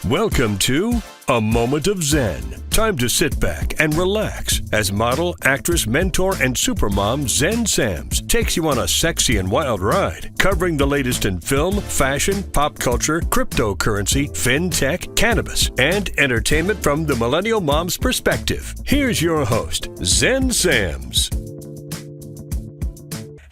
Welcome to A Moment of Zen. Time to sit back and relax as model, actress, mentor, and supermom Zen Sams takes you on a sexy and wild ride, covering the latest in film, fashion, pop culture, cryptocurrency, fintech, cannabis, and entertainment from the Millennial Mom's perspective. Here's your host, Zen Sams.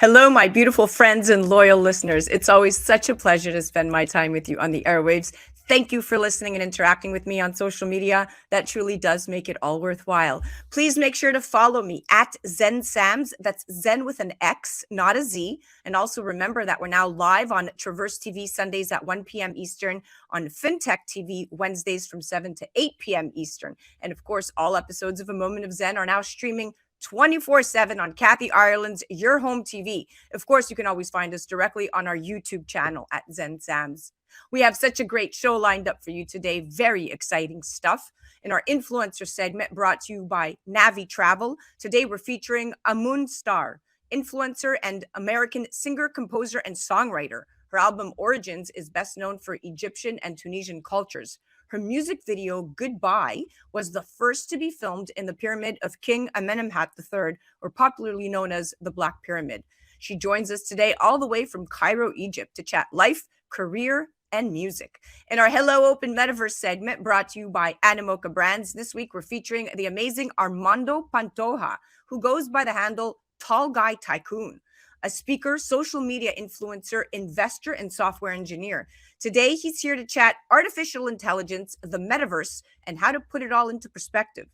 Hello, my beautiful friends and loyal listeners. It's always such a pleasure to spend my time with you on the airwaves. Thank you for listening and interacting with me on social media. That truly does make it all worthwhile. Please make sure to follow me at Zen Sams. That's Zen with an X, not a Z. And also remember that we're now live on Traverse TV Sundays at 1 p.m. Eastern, on FinTech TV Wednesdays from 7 to 8 p.m. Eastern. And of course, all episodes of A Moment of Zen are now streaming 24/7 on Kathy Ireland's Your Home TV. Of course, you can always find us directly on our YouTube channel at Zen Sams. We have such a great show lined up for you today. Very exciting stuff. In our influencer segment brought to you by Navé Travel, today we're featuring Amun Starr, influencer and American singer, composer, and songwriter. Her album Origins is best known for Egyptian and Tunisian cultures. Her music video, Goodbye, was the first to be filmed in the pyramid of King Amenemhat III, or popularly known as the Black Pyramid. She joins us today all the way from Cairo, Egypt, to chat life, career, and music. In our Hello Open Metaverse segment brought to you by Animoca Brands, this week we're featuring the amazing Armando Pantoja, who goes by the handle Tall Guy Tycoon, a speaker, social media influencer, investor, and software engineer. Today, he's here to chat artificial intelligence, the metaverse, and how to put it all into perspective.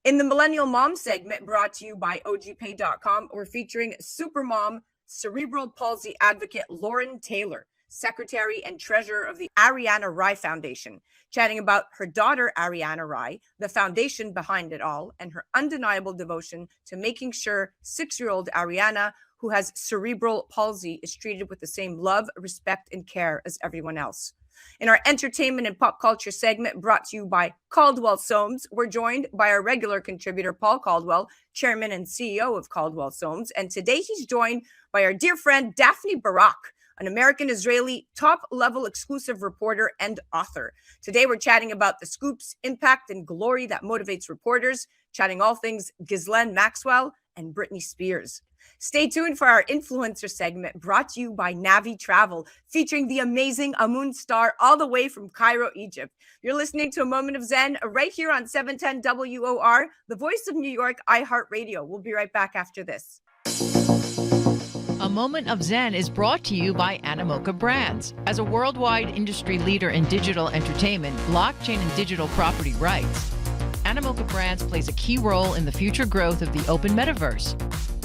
In the Millennial Mom segment brought to you by OGPay.com, we're featuring supermom, cerebral palsy advocate Lauren Taylor, secretary and treasurer of the Ariana Rye Foundation, chatting about her daughter, Ariana Rye, the foundation behind it all, and her undeniable devotion to making sure 6-year-old Ariana, who has cerebral palsy, is treated with the same love, respect, and care as everyone else. In our entertainment and pop culture segment brought to you by Caldwell Soames, we're joined by our regular contributor, Paul Caldwell, chairman and CEO of Caldwell Soames. And today he's joined by our dear friend, Daphne Barak, an American-Israeli top-level exclusive reporter and author. Today we're chatting about the scoops, impact, and glory that motivates reporters, chatting all things Ghislaine Maxwell and Britney Spears. Stay tuned for our influencer segment brought to you by Navé Travel, featuring the amazing Amun Starr all the way from Cairo, Egypt. You're listening to A Moment of Zen right here on 710 WOR, the voice of New York, iHeart Radio. We'll be right back after this. A Moment of Zen is brought to you by Animoca Brands. As a worldwide industry leader in digital entertainment, blockchain, and digital property rights, Animoca Brands plays a key role in the future growth of the open metaverse.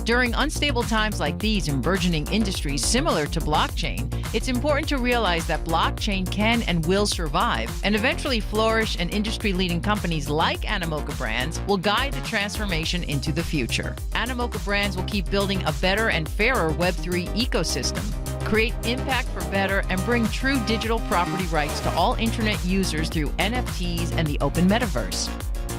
During unstable times like these in burgeoning industries similar to blockchain, it's important to realize that blockchain can and will survive and eventually flourish, and industry-leading companies like Animoca Brands will guide the transformation into the future. Animoca Brands will keep building a better and fairer Web3 ecosystem, create impact for better, and bring true digital property rights to all internet users through NFTs and the open metaverse.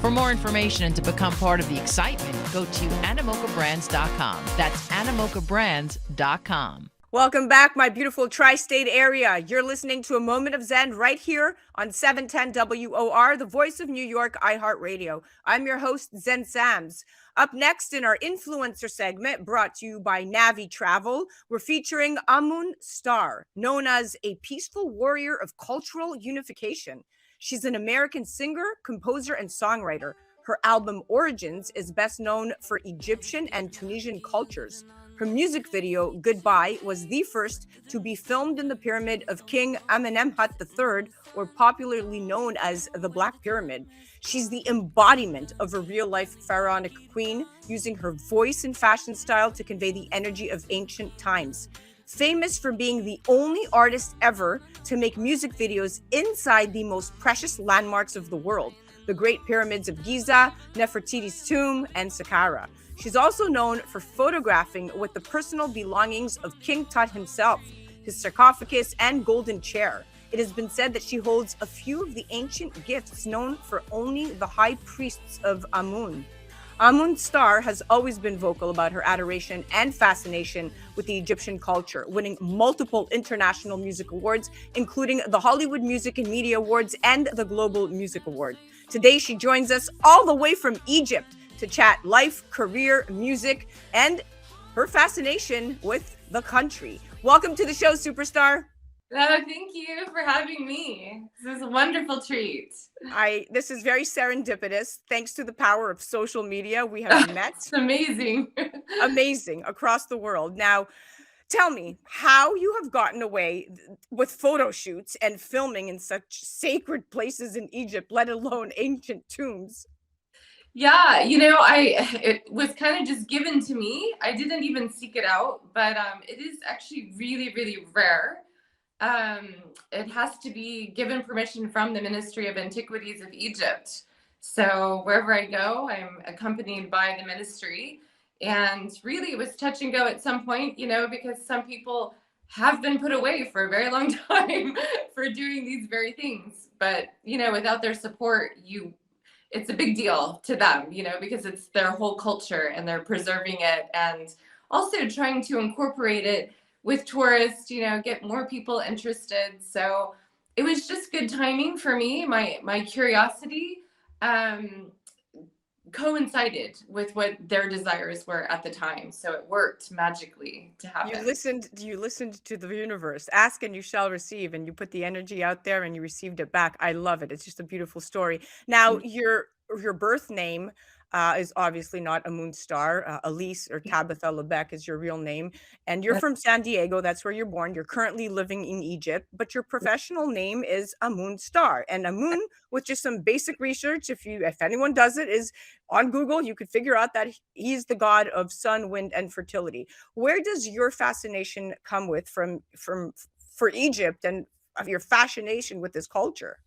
For more information and to become part of the excitement, go to animocabrands.com. That's animocabrands.com. Welcome back, my beautiful tri-state area. You're listening to A Moment of Zen right here on 710 WOR, the voice of New York, iHeart Radio. I'm your host, Zen Sams. Up next in our influencer segment, brought to you by Navé Travel, we're featuring Amun Starr, known as a peaceful warrior of cultural unification. She's an American singer, composer, and songwriter. Her album Origins is best known for Egyptian and Tunisian cultures. Her music video, Goodbye, was the first to be filmed in the pyramid of King Amenemhat III, or popularly known as the Black Pyramid. She's the embodiment of a real-life pharaonic queen, using her voice and fashion style to convey the energy of ancient times. Famous for being the only artist ever to make music videos inside the most precious landmarks of the world, the Great Pyramids of Giza, Nefertiti's tomb, and Saqqara. She's also known for photographing with the personal belongings of King Tut himself, his sarcophagus, and golden chair. It has been said that she holds a few of the ancient gifts known for only the high priests of Amun. Amun Starr has always been vocal about her adoration and fascination with the Egyptian culture, winning multiple international music awards, including the Hollywood Music and Media Awards and the Global Music Award. Today, she joins us all the way from Egypt to chat life, career, music, and her fascination with the country. Welcome to the show, superstar. Oh, thank you for having me. This is a wonderful treat. This is very serendipitous. Thanks to the power of social media, we have met. It's amazing. Amazing across the world. Now, tell me how you have gotten away with photo shoots and filming in such sacred places in Egypt, let alone ancient tombs. Yeah, it was kind of just given to me. I didn't even seek it out, but it is actually really, really rare. It has to be given permission from the Ministry of Antiquities of Egypt. So wherever I go, I'm accompanied by the ministry. And really, it was touch and go at some point, because some people have been put away for a very long time for doing these very things. But, without their support, it's a big deal to them, because it's their whole culture and they're preserving it and also trying to incorporate it with tourists, get more people interested. So it was just good timing for me. My curiosity coincided with what their desires were at the time. So it worked magically to happen. You listened to the universe. Ask and you shall receive, and you put the energy out there and you received it back. I love it. It's just a beautiful story. Now, your birth name is obviously not Amun Starr. Elise or Tabitha Lebec is your real name. And you're from San Diego. That's where you're born. You're currently living in Egypt, but your professional name is Amun Starr. And Amun, with just some basic research, if anyone does it, is on Google, you could figure out that he's the god of sun, wind, and fertility. Where does your fascination come with for Egypt and of your fascination with this culture?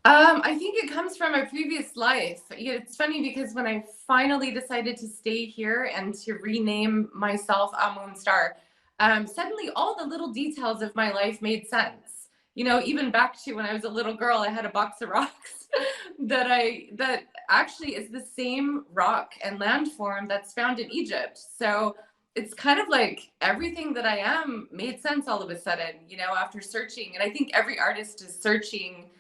I think it comes from a previous life. It's funny because when I finally decided to stay here and to rename myself Amun Starr, suddenly all the little details of my life made sense. Even back to when I was a little girl, I had a box of rocks that actually is the same rock and landform that's found in Egypt. So it's kind of like everything that I am made sense all of a sudden, after searching. And I think every artist is searching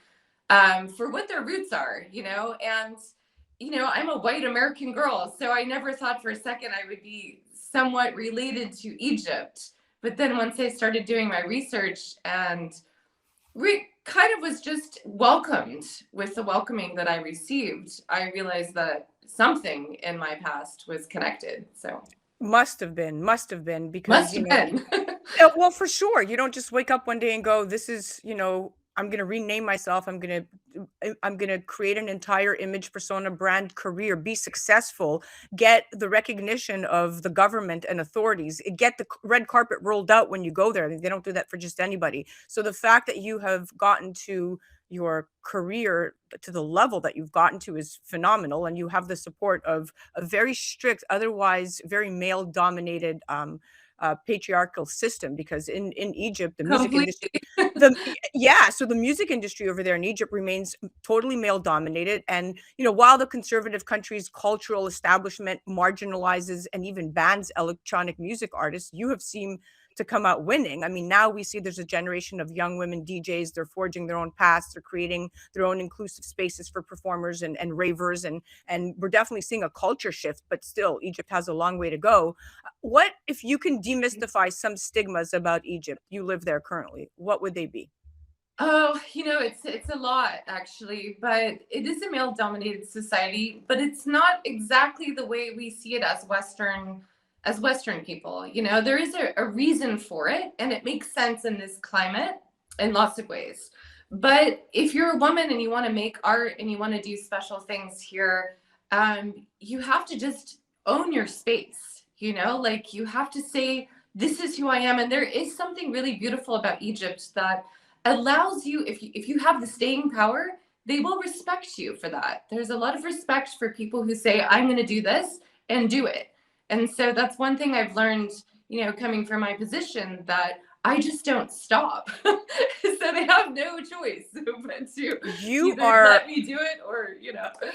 for what their roots are, and, I'm a white American girl, so I never thought for a second I would be somewhat related to Egypt. But then once I started doing my research and kind of was just welcomed with the welcoming that I received, I realized that something in my past was connected. So must have been because well, for sure. You don't just wake up one day and go, this is, I'm going to rename myself. I'm going to create an entire image, persona, brand, career, be successful, get the recognition of the government and authorities, get the red carpet rolled out when you go there. They don't do that for just anybody. So the fact that you have gotten to your career to the level that you've gotten to is phenomenal. And you have the support of a very strict, otherwise very male dominated, patriarchal system, because in Egypt, the music industry, so the music industry over there in Egypt remains totally male dominated. And, while the conservative country's cultural establishment marginalizes and even bans electronic music artists, you have seemed to come out winning. I mean, now we see there's a generation of young women DJs. They're forging their own paths. They're creating their own inclusive spaces for performers and ravers. And we're definitely seeing a culture shift, but still Egypt has a long way to go. What if you can demystify some stigmas about Egypt? You live there currently. What would they be? Oh, it's a lot actually, but it is a male dominated society, but it's not exactly the way we see it as Western people. There is a reason for it, and it makes sense in this climate in lots of ways. But if you're a woman and you want to make art and you want to do special things here, you have to just own your space, like you have to say, this is who I am. And there is something really beautiful about Egypt that allows you, if you have the staying power, they will respect you for that. There's a lot of respect for people who say, I'm going to do this and do it. And so that's one thing I've learned, coming from my position, that I just don't stop. So they have no choice but to You either are let me do it or,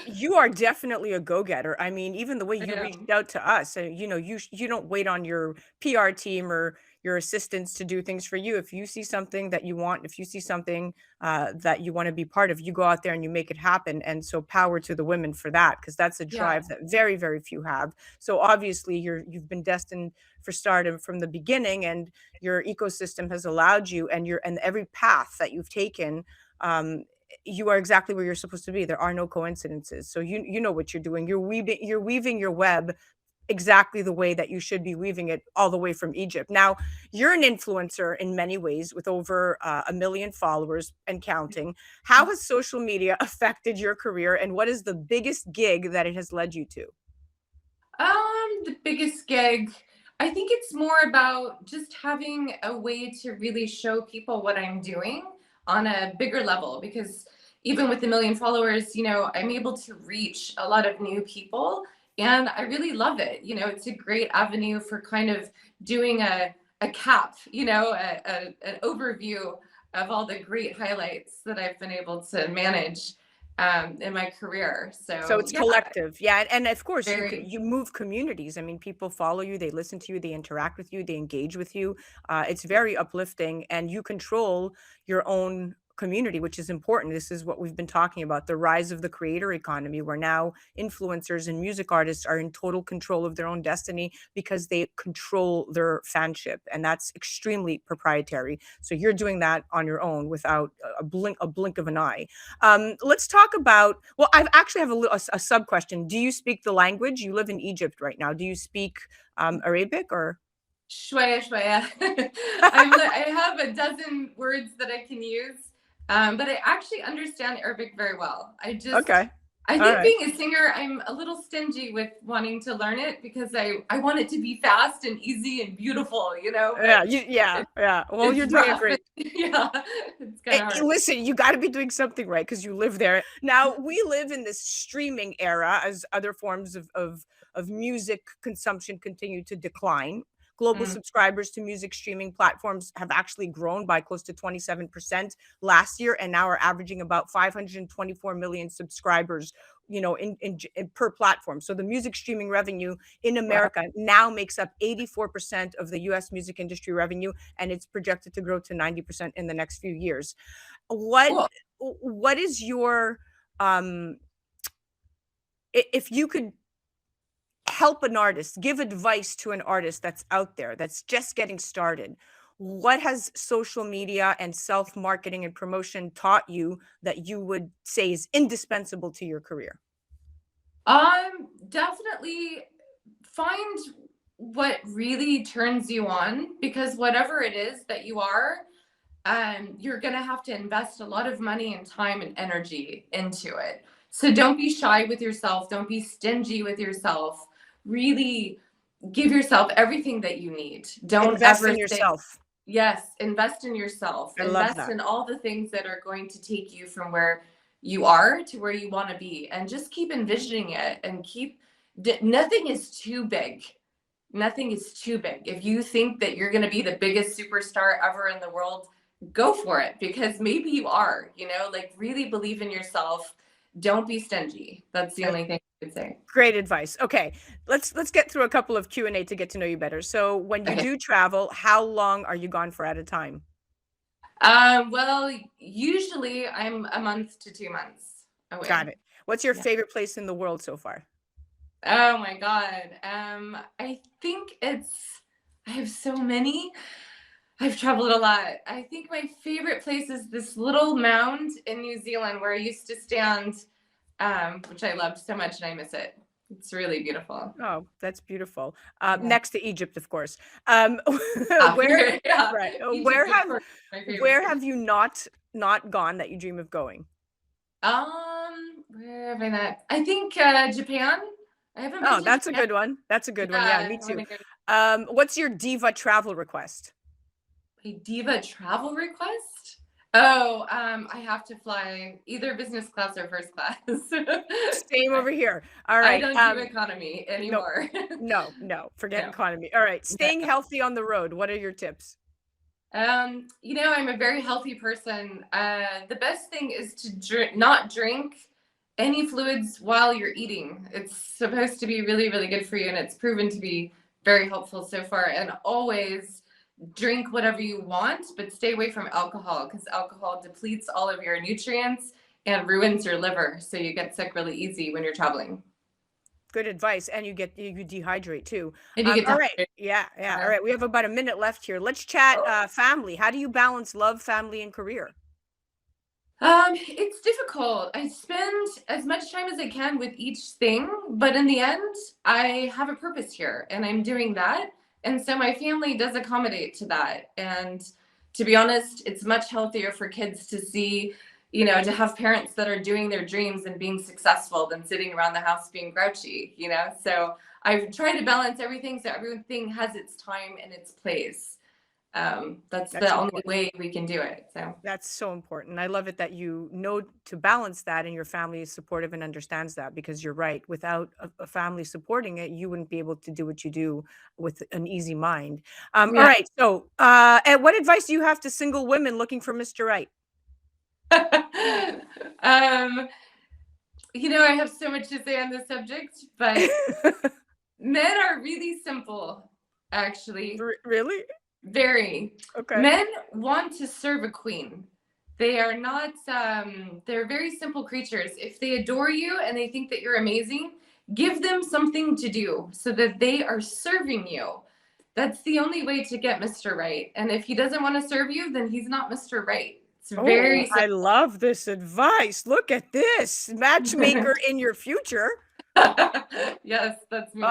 you are definitely a go-getter. I mean, even the way I you reached am. out to us, you don't wait on your PR team or your assistants to do things for you. If you see something that you want, if you see something that you want to be part of, you go out there and you make it happen. And so, power to the women for that, because that's a Yeah. drive that very, very few have. So obviously, you've been destined for stardom from the beginning, and your ecosystem has allowed you, and every path that you've taken. Um, you are exactly where you're supposed to be. There are no coincidences. So you know what you're doing. You're weaving your web exactly the way that you should be weaving it, all the way from Egypt. Now, you're an influencer in many ways with over 1 million followers and counting. How has social media affected your career, and what is the biggest gig that it has led you to? The biggest gig, I think it's more about just having a way to really show people what I'm doing on a bigger level, because even with 1 million followers, I'm able to reach a lot of new people, and I really love it. It's a great avenue for kind of doing a cap, an overview of all the great highlights that I've been able to manage in my career. So So it's yeah, collective. Yeah, and of course very. you move communities. I mean, people follow you, they listen to you, they interact with you, they engage with you. It's very uplifting, and you control your own community, which is important. This is what we've been talking about, the rise of the creator economy, where now influencers and music artists are in total control of their own destiny because they control their fanship, and that's extremely proprietary. So you're doing that on your own without a blink of an eye. Let's talk about. Well, I actually have a sub question. Do you speak the language? You live in Egypt right now. Do you speak Arabic or? Shwaya, shwaya. I have a dozen words that I can use, but I actually understand Arabic very well. Okay, I all think right. being a singer, I'm a little stingy with wanting to learn it because I want it to be fast and easy and beautiful, Yeah, but yeah, it, yeah. Well, it's you're doing it rough. great. Yeah, it's kind of hard. Listen, you got to be doing something right because you live there. Now, we live in this streaming era as other forms of music consumption continue to decline. Global Mm, subscribers to music streaming platforms have actually grown by close to 27% last year, and now are averaging about 524 million subscribers, per platform. So the music streaming revenue in wow, America now makes up 84% of the US music industry revenue, and it's projected to grow to 90% in the next few years. What cool. what is your um if you could help an artist, give advice to an artist that's out there that's just getting started, what has social media and self-marketing and promotion taught you that you would say is indispensable to your career? Definitely find what really turns you on, because whatever it is that you are, you're going to have to invest a lot of money and time and energy into it. So don't be shy with yourself. Don't be stingy with yourself. Really give yourself everything that you need. Don't Invest ever in say, yourself. yes, invest in yourself. I love Invest that. in all the things that are going to take you from where you are to where you want to be. And just keep envisioning it and nothing is too big. Nothing is too big. If you think that you're going to be the biggest superstar ever in the world, go for it, because maybe you are, like really believe in yourself. Don't be stingy. That's the only thing I could say. Great advice. Okay, let's get through a couple of Q&A to get to know you better. So when you Okay. do travel, how long are you gone for at a time? Well, usually I'm a month to 2 months Got away. it. What's your Yeah. favorite place in the world so far? Oh my God. I think I have so many. I've traveled a lot. I think my favorite place is this little mound in New Zealand where I used to stand, which I loved so much and I miss it. It's really beautiful. Oh, that's beautiful. Yeah. Next to Egypt, of course. Ah, Where yeah. right, Egypt, of course, my favorite. where have you not gone that you dream of going? Where have I not? I think Japan. I haven't been Oh, to that's a Japan. good one. That's a good one. Yeah, Yeah, me I want too. to go. What's your diva travel request? A diva travel request? Oh, I have to fly either business class or first class. Same over here. All I right. don't do economy No, anymore. no, no. Forget No. economy. All right. No. Staying healthy on the road. What are your tips? I'm a very healthy person. The best thing is to not drink any fluids while you're eating. It's supposed to be really, really good for you, and it's proven to be very helpful so far. And always drink whatever you want, but stay away from alcohol, because alcohol depletes all of your nutrients and ruins your liver. So you get sick really easy when you're traveling. Good advice. And you dehydrate too. And you get All right. dehydrated. Yeah. All right. We have about a minute left here. Let's chat family. How do you balance love, family, and career? It's difficult. I spend as much time as I can with each thing, but in the end, I have a purpose here and I'm doing that. And so my family does accommodate to that. And to be honest, it's much healthier for kids to see, to have parents that are doing their dreams and being successful than sitting around the house being grouchy. So I've tried to balance everything so everything has its time and its place. That's the only way we can do it. So that's so important. I love it that you know to balance that and your family is supportive and understands that, because you're right. Without a family supporting it, you wouldn't be able to do what you do with an easy mind. All right. So, and what advice do you have to single women looking for Mr. Right? I have so much to say on this subject, but men are really simple, actually. Really? Very. Okay. Men want to serve a queen. They are not, they're very simple creatures. If they adore you and they think that you're amazing, give them something to do so that they are serving you. That's the only way to get Mr. Right. And if he doesn't want to serve you, then he's not Mr. Right. It's very simple. I love this advice. Look at this. Matchmaker in your future. Yes, that's me.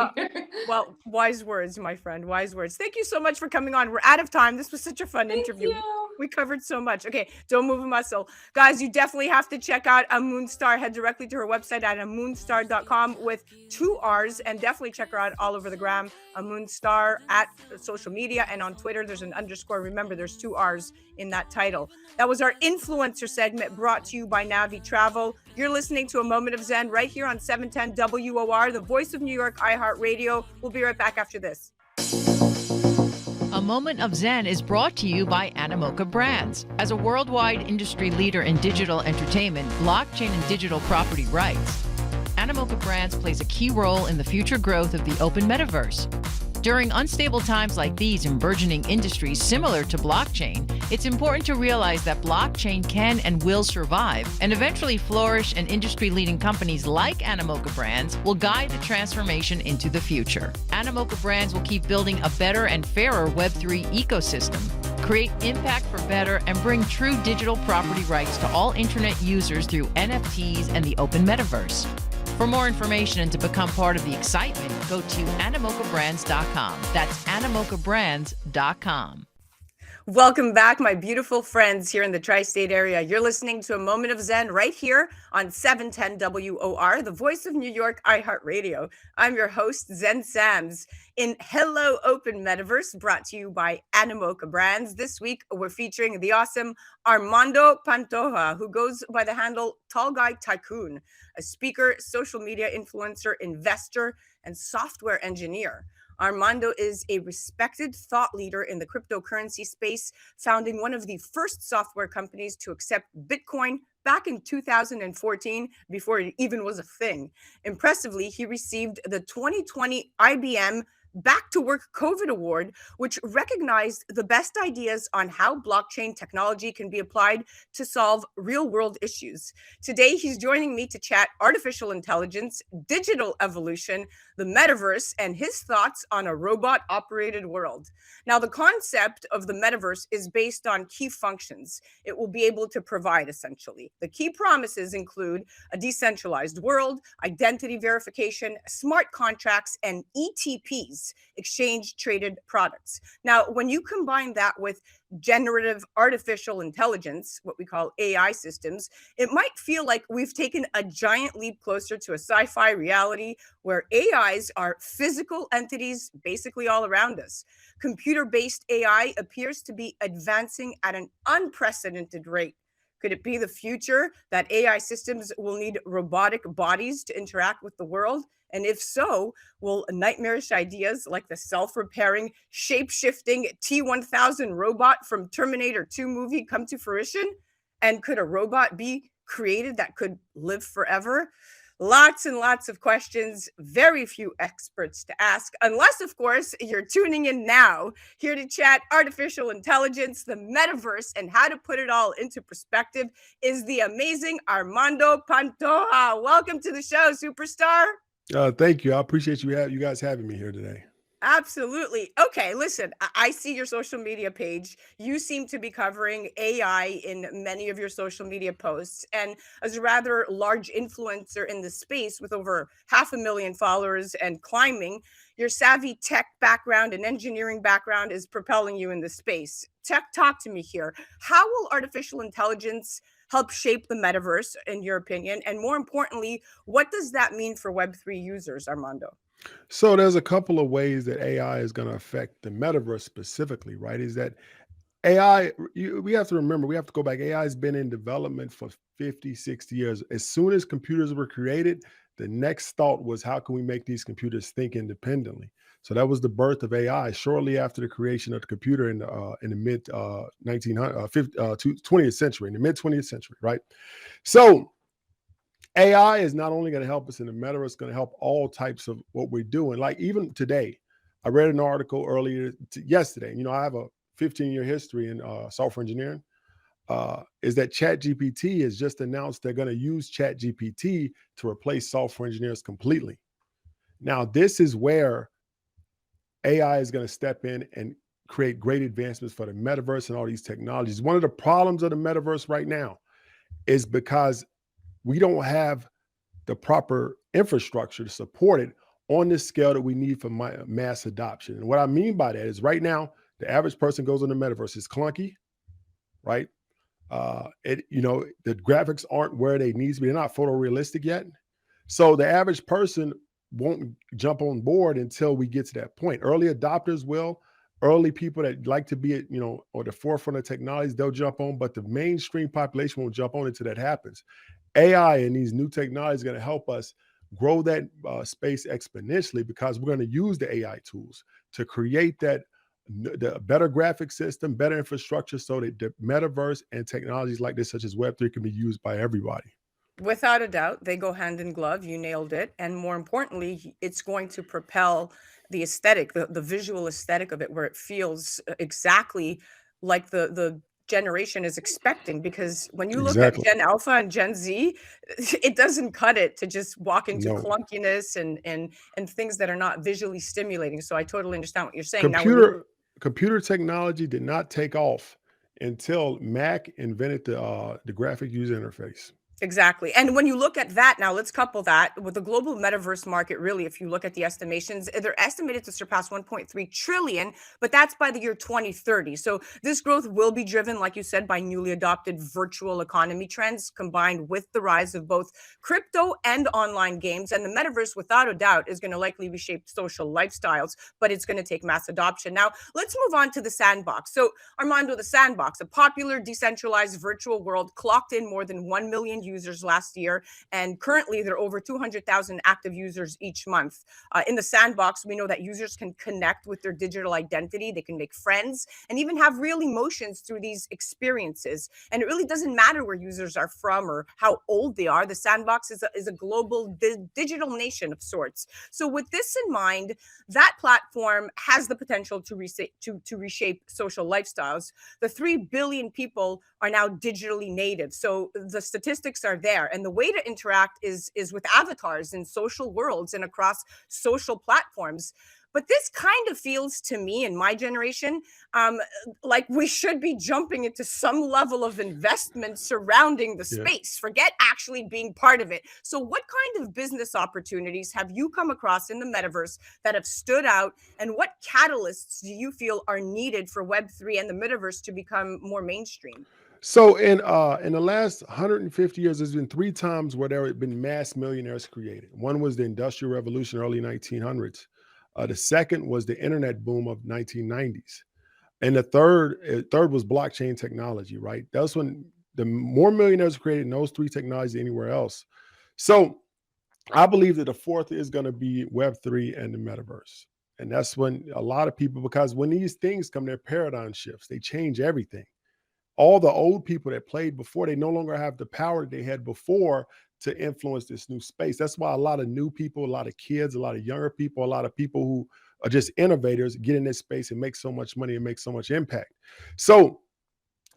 Well, wise words, my friend. Wise words. Thank you so much for coming on. We're out of time. This was such a fun interview. We covered so much. Okay, don't move a muscle. Guys, you definitely have to check out Amun Starr. Head directly to her website at amunstarr.com with 2 R's, and definitely check her out all over the gram. Amun Starr at social media, and on Twitter, there's an underscore. Remember, there's 2 R's in that title. That was our influencer segment brought to you by Navé Travel. You're listening to A Moment of Zen right here on 710 WOR, the voice of New York, iHeart Radio. We'll be right back after this. A Moment of Zen is brought to you by Animoca Brands. As a worldwide industry leader in digital entertainment, blockchain, and digital property rights, Animoca Brands plays a key role in the future growth of the open metaverse. During unstable times like these in burgeoning industries similar to blockchain, it's important to realize that blockchain can and will survive and eventually flourish, and industry-leading companies like Animoca Brands will guide the transformation into the future. Animoca Brands will keep building a better and fairer Web3 ecosystem, create impact for better, and bring true digital property rights to all internet users through NFTs and the open metaverse. For more information and to become part of the excitement, go to animocabrands.com. That's animocabrands.com. Welcome back, my beautiful friends here in the tri-state area. You're listening to A Moment of Zen right here on 710 WOR, the voice of New York, iHeart Radio. I'm your host, Zen Sams, in Hello Open Metaverse, brought to you by Animoca Brands. This week, we're featuring the awesome Armando Pantoja, who goes by the handle Tall Guy Tycoon, a speaker, social media influencer, investor, and software engineer. Armando is a respected thought leader in the cryptocurrency space, founding one of the first software companies to accept Bitcoin back in 2014, before it even was a thing. Impressively, he received the 2020 IBM Back to Work COVID Award, which recognized the best ideas on how blockchain technology can be applied to solve real-world issues. Today, he's joining me to chat artificial intelligence, digital evolution, the metaverse, and his thoughts on a robot-operated world. Now, the concept of the metaverse is based on key functions it will be able to provide, essentially. The key promises include a decentralized world, identity verification, smart contracts, and ETPs, exchange traded products. Now, when you combine that with generative artificial intelligence, what we call AI systems, it might feel like we've taken a giant leap closer to a sci-fi reality where AIs are physical entities basically all around us. Computer-based AI appears to be advancing at an unprecedented rate. Could it be the future that AI systems will need robotic bodies to interact with the world? And if so, will nightmarish ideas like the self-repairing, shape-shifting T-1000 robot from Terminator 2 movie come to fruition? And could a robot be created that could live forever? Lots and lots of questions, very few experts to ask, unless, of course, you're tuning in now, here to chat artificial intelligence, the metaverse, and how to put it all into perspective is the amazing Armando Pantoja. Welcome to the show, superstar. Thank you. I appreciate you guys having me here today. Absolutely. Okay, listen, I see your social media page. You seem to be covering AI in many of your social media posts. And as a rather large influencer in the space with over 500,000 followers and climbing, your savvy tech background and engineering background is propelling you in the space. Talk to me here. How will artificial intelligence help shape the metaverse, in your opinion? And more importantly, what does that mean for Web3 users, Armando? So there's a couple of ways that AI is going to affect the metaverse specifically, right? Is that AI, we have to remember, we have to go back. AI has been in development for 50, 60 years. As soon as computers were created, the next thought was, how can we make these computers think independently? So that was the birth of AI shortly after the creation of the computer in the mid 20th century, in the mid 20th century, right? So AI is not only going to help us in the metaverse, it's going to help all types of what we're doing. Like even today, I read an article yesterday. I have a 15-year history in software engineering. Is that ChatGPT has just announced they're going to use ChatGPT to replace software engineers completely. Now, this is where AI is going to step in and create great advancements for the metaverse and all these technologies. One of the problems of the metaverse right now is because we don't have the proper infrastructure to support it on the scale that we need for mass adoption. And what I mean by that is right now, the average person goes on the metaverse. It's clunky, right? The graphics aren't where they need to be. They're not photorealistic yet. So the average person won't jump on board until we get to that point. Early adopters will. Early people that like to be at, or the forefront of technologies, they'll jump on, but the mainstream population won't jump on until that happens. AI and these new technologies are going to help us grow that space exponentially, because we're going to use the AI tools to create the better graphic system, better infrastructure, so that the metaverse and technologies like this, such as Web3, can be used by everybody. Without a doubt, they go hand in glove. You nailed it. And more importantly, it's going to propel the aesthetic, the visual aesthetic of it, where it feels exactly like the generation is expecting. Because when you look at Exactly. Gen Alpha and Gen Z, it doesn't cut it to just walk into No. clunkiness and things that are not visually stimulating. So I totally understand what you're saying. Now, when you Computer technology did not take off until Mac invented the graphic user interface. Exactly. And when you look at that now, let's couple that with the global metaverse market. Really, if you look at the estimations, they're estimated to surpass 1.3 trillion, but that's by the year 2030. So this growth will be driven, like you said, by newly adopted virtual economy trends combined with the rise of both crypto and online games. And the metaverse, without a doubt, is going to likely reshape social lifestyles, but it's going to take mass adoption. Now, let's move on to the sandbox. So, Armando, the sandbox, a popular decentralized virtual world, clocked in more than 1 million users last year, and currently there are over 200,000 active users each month. In the sandbox, we know that users can connect with their digital identity, they can make friends, and even have real emotions through these experiences. And it really doesn't matter where users are from or how old they are. The sandbox is a global digital nation of sorts. So with this in mind, that platform has the potential to reshape social lifestyles. The 3 billion people are now digitally native. So the statistics are there. And the way to interact is with avatars in social worlds and across social platforms. But this kind of feels to me, in my generation, like we should be jumping into some level of investment surrounding the Yeah. space. Forget actually being part of it. So what kind of business opportunities have you come across in the metaverse that have stood out? And what catalysts do you feel are needed for Web3 and the metaverse to become more mainstream? So in the last 150 years, there's been 3 times where there have been mass millionaires created. One was the Industrial Revolution, early 1900s. The second was the internet boom of 1990s. And the third was blockchain technology, right? That's when the more millionaires were created in those 3 technologies than anywhere else. So I believe that the fourth is going to be Web3 and the metaverse. And that's when a lot of people, because when these things come, they're paradigm shifts, they change everything. All the old people that played before, they no longer have the power that they had before to influence this new space. That's why a lot of new people, a lot of kids, a lot of younger people, a lot of people who are just innovators get in this space and make so much money and make so much impact. So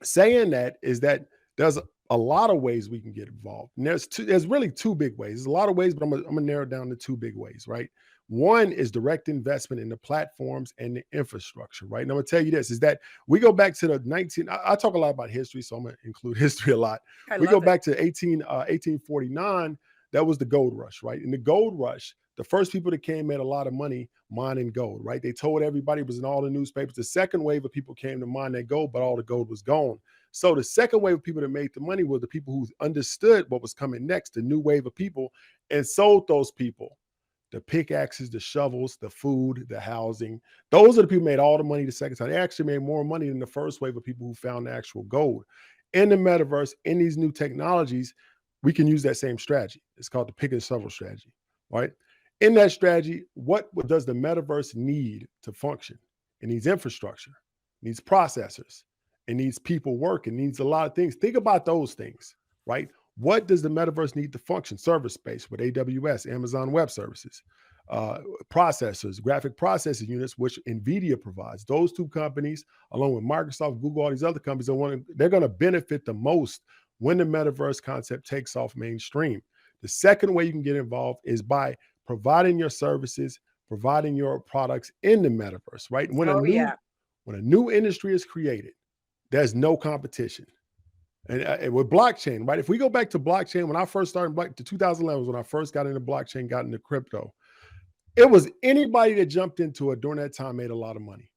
saying that is that there's a lot of ways we can get involved. And there's really two big ways. There's a lot of ways, but I'm gonna narrow it down to two big ways, right? One is direct investment in the platforms and the infrastructure, right? And I'm gonna tell you this is that we go back to the I talk a lot about history, so I'm gonna include history a lot. We go back to 1849, that was the gold rush, right? In the gold rush, the first people that came made a lot of money mining gold, right? They told everybody, it was in all the newspapers. The second wave of people came to mine that gold, but all the gold was gone. So the second wave of people that made the money were the people who understood what was coming next, the new wave of people, and sold those people the pickaxes, the shovels, the food, the housing. Those are the people who made all the money the second time. They actually made more money than the first wave of people who found the actual gold. In the metaverse, in these new technologies, we can use that same strategy. It's called the pick and shovel strategy, right? In that strategy, what does the metaverse need to function? It needs infrastructure, it needs processors, it needs people working, it needs a lot of things. Think about those things, right? What does the metaverse need to function? Server space with AWS, Amazon Web Services, processors, graphic processing units, which NVIDIA provides. Those two companies, along with Microsoft, Google, all these other companies, they're going to benefit the most when the metaverse concept takes off mainstream. The second way you can get involved is by providing your services, providing your products in the metaverse, right? When a new industry is created, there's no competition. And with blockchain, right? If we go back to blockchain, when I first started, to 2011 was when I first got into blockchain, got into crypto. It was anybody that jumped into it during that time made a lot of money.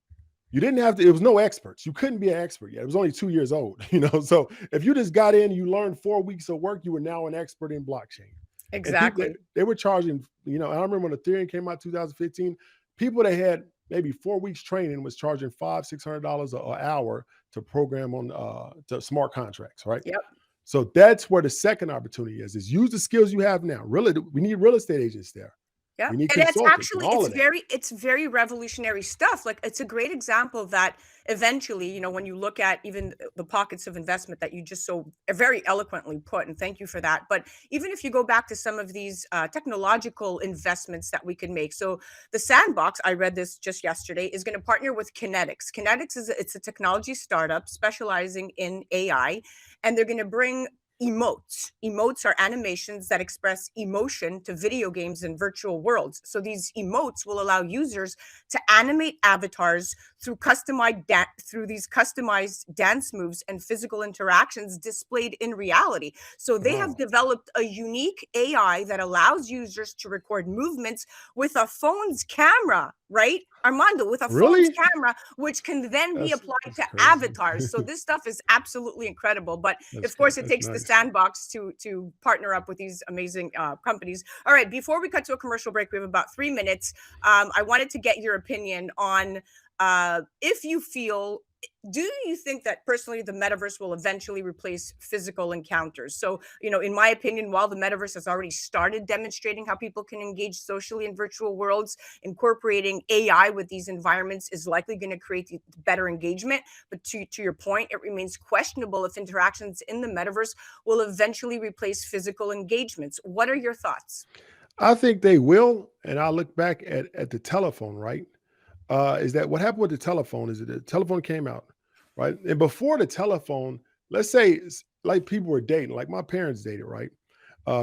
You didn't have to, it was no experts. You couldn't be an expert yet. It was only 2 years old, So if you just got in, you learned 4 weeks of work, you were now an expert in blockchain. Exactly. People, they were charging, and I remember when Ethereum came out 2015, people that had maybe 4 weeks training was charging $500-$600 an hour to program on to smart contracts, right? Yep. So that's where the second opportunity is use the skills you have now. Really, we need real estate agents there. Yeah. We need And it's consultants actually, and all of that. it's very revolutionary stuff. Like, it's a great example that eventually, when you look at even the pockets of investment that you just so very eloquently put, and thank you for that. But even if you go back to some of these technological investments that we can make. So the Sandbox, I read this just yesterday, is going to partner with Kinetics. Kinetics it's a technology startup specializing in AI, and they're going to bring emotes. Emotes are animations that express emotion to video games and virtual worlds. So these emotes will allow users to animate avatars through these customized dance moves and physical interactions displayed in reality. So they have developed a unique AI that allows users to record movements with a phone's camera, right? Armando, with a phone's camera, which can then be applied to avatars. So this stuff is absolutely incredible. But of course, it takes the Sandbox to partner up with these amazing companies. All right, before we cut to a commercial break, we have about 3 minutes. I wanted to get your opinion on if you feel, do you think that personally the metaverse will eventually replace physical encounters? So, in my opinion, while the metaverse has already started demonstrating how people can engage socially in virtual worlds, incorporating AI with these environments is likely going to create better engagement. But to your point, it remains questionable if interactions in the metaverse will eventually replace physical engagements. What are your thoughts? I think they will. And I look back at the telephone, right? Is that what happened with the telephone is that the telephone came out, right? And before the telephone, let's say like people were dating, like my parents dated, right?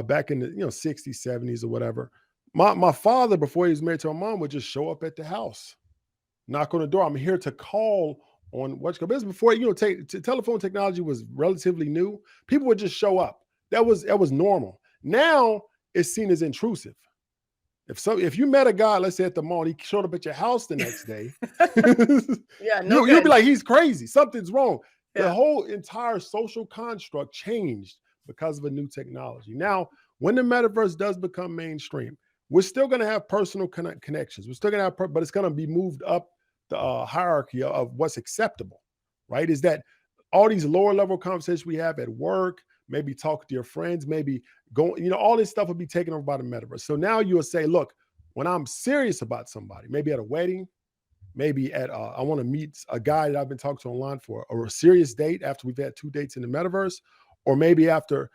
Back in the 60s, 70s or whatever. My father, before he was married to my mom, would just show up at the house, knock on the door. I'm here to call on what's going. This before telephone technology was relatively new. People would just show up. That was normal. Now it's seen as intrusive. If you met a guy, let's say at the mall, he showed up at your house the next day, you'll be like, he's crazy. Something's wrong. Yeah. The whole entire social construct changed because of a new technology. Now, when the metaverse does become mainstream, we're still going to have personal connections. We're still going to have, but it's going to be moved up the hierarchy of what's acceptable, right? Is that all these lower level conversations we have at work, maybe talk to your friends, maybe go, all this stuff will be taken over by the metaverse. So now you'll say, look, when I'm serious about somebody, maybe at a wedding, maybe at I want to meet a guy that I've been talking to online for a serious date after we've had 2 dates in the metaverse, or maybe after,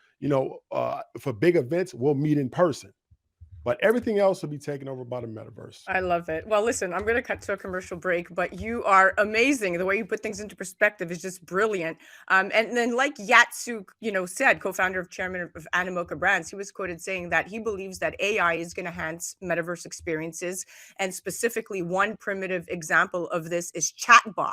for big events, we'll meet in person. But everything else will be taken over by the metaverse. I love it. Well, listen, I'm going to cut to a commercial break, but you are amazing. The way you put things into perspective is just brilliant. And then, like Yatsu, said, co-founder of chairman of Animoca Brands, he was quoted saying that he believes that AI is going to enhance metaverse experiences. And specifically, one primitive example of this is chatbots.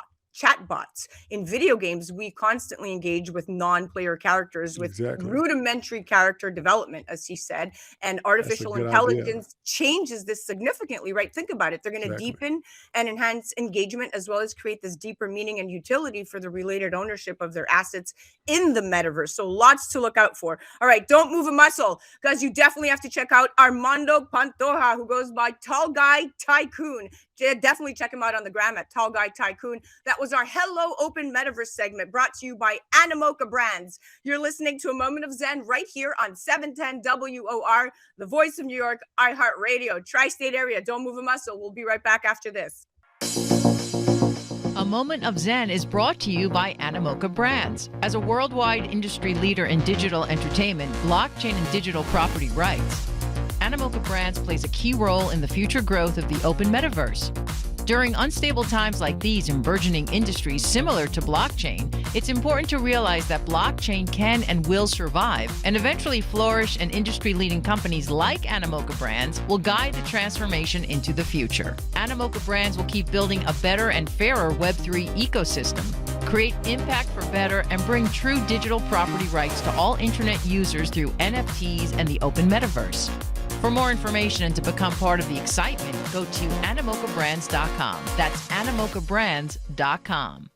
In video games, we constantly engage with non-player characters with rudimentary character development, as he said, and artificial intelligence changes this significantly, right? Think about it. They're going to deepen and enhance engagement, as well as create this deeper meaning and utility for the related ownership of their assets in the metaverse. So lots to look out for. All right, don't move a muscle, because you definitely have to check out Armando Pantoja, who goes by Tall Guy Tycoon. Definitely check him out on the gram at Tall Guy Tycoon. That was our Hello Open Metaverse segment, brought to you by Animoca Brands. You're listening to A Moment of Zen right here on 710 WOR, the voice of New York, iHeart Radio, tri-state area. Don't move a muscle. We'll be right back after this. A Moment of Zen is brought to you by Animoca Brands. As a worldwide industry leader in digital entertainment, blockchain, and digital property rights, Animoca Brands plays a key role in the future growth of the open metaverse. During unstable times like these in burgeoning industries similar to blockchain, it's important to realize that blockchain can and will survive and eventually flourish, and industry-leading companies like Animoca Brands will guide the transformation into the future. Animoca Brands will keep building a better and fairer Web3 ecosystem, create impact for better, and bring true digital property rights to all internet users through NFTs and the open metaverse. For more information and to become part of the excitement, go to animocabrands.com. That's animocabrands.com.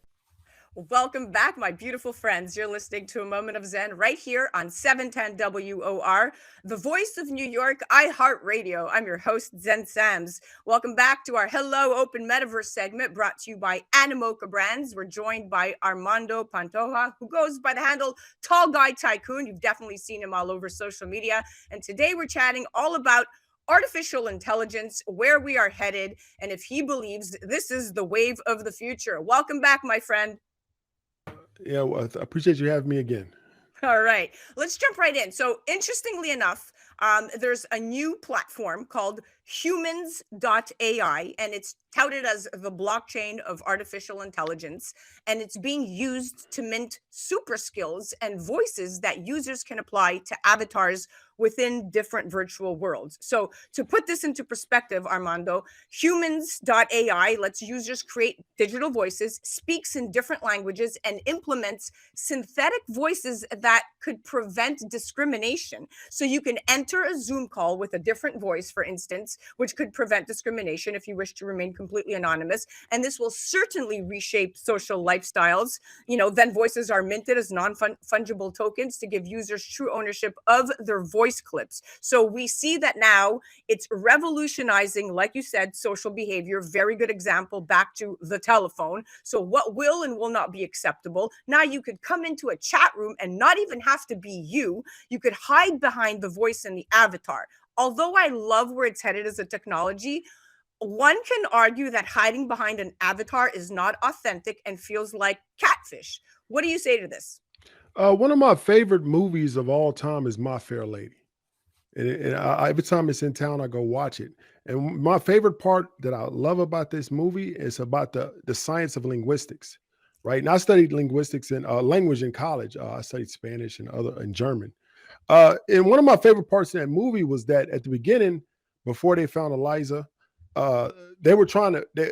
Welcome back, my beautiful friends. You're listening to A Moment of Zen right here on 710 WOR, the voice of New York, iHeart Radio. I'm your host, Zen Sams. Welcome back to our Hello Open Metaverse segment, brought to you by Animoca Brands. We're joined by Armando Pantoja, who goes by the handle Tall Guy Tycoon. You've definitely seen him all over social media. And today we're chatting all about artificial intelligence, where we are headed, and if he believes this is the wave of the future. Welcome back, my friend. Yeah, well, I appreciate you having me again. All right, let's jump right in. So interestingly enough, there's a new platform called humans.ai, and it's touted as the blockchain of artificial intelligence, and it's being used to mint super skills and voices that users can apply to avatars within different virtual worlds. So to put this into perspective, Armando, humans.ai lets users create digital voices, speaks in different languages, and implements synthetic voices that could prevent discrimination. So you can enter a Zoom call with a different voice, for instance, which could prevent discrimination if you wish to remain completely anonymous. And this will certainly reshape social lifestyles. Then voices are minted as non-fungible tokens to give users true ownership of their voice clips. So we see that now it's revolutionizing, like you said, social behavior. Very good example back to the telephone. So what will and will not be acceptable. Now you could come into a chat room and not even have to be you. You could hide behind the voice and the avatar. Although I love where it's headed as a technology, one can argue that hiding behind an avatar is not authentic and feels like catfish. What do you say to this? One of my favorite movies of all time is My Fair Lady. And every time it's in town, I go watch it. And my favorite part that I love about this movie is about the science of linguistics, right? And I studied linguistics and language in college. I studied Spanish and German. And one of my favorite parts in that movie was that at the beginning, before they found Eliza, they were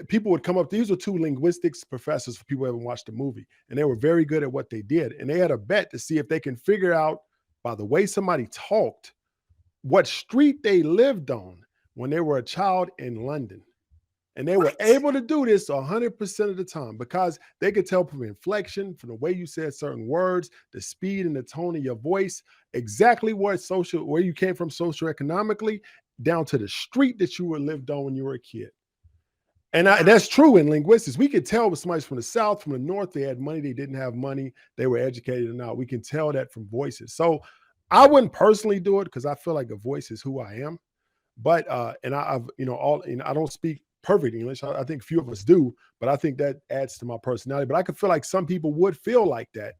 people would come up. These were two linguistics professors for people who haven't watched the movie, and they were very good at what they did. And they had a bet to see if they can figure out by the way somebody talked, what street they lived on when they were a child in London. And they were able to do this 100% of the time because they could tell from inflection, from the way you said certain words, the speed and the tone of your voice, exactly where you came from socioeconomically, down to the street that you were lived on when you were a kid. And that's true in linguistics. We could tell if somebody's from the South, from the North, they had money, they didn't have money, they were educated or not. We can tell that from voices. So I wouldn't personally do it because I feel like a voice is who I am. But and I've I don't speak perfect English. I think few of us do, but I think that adds to my personality. But I could feel like some people would feel like that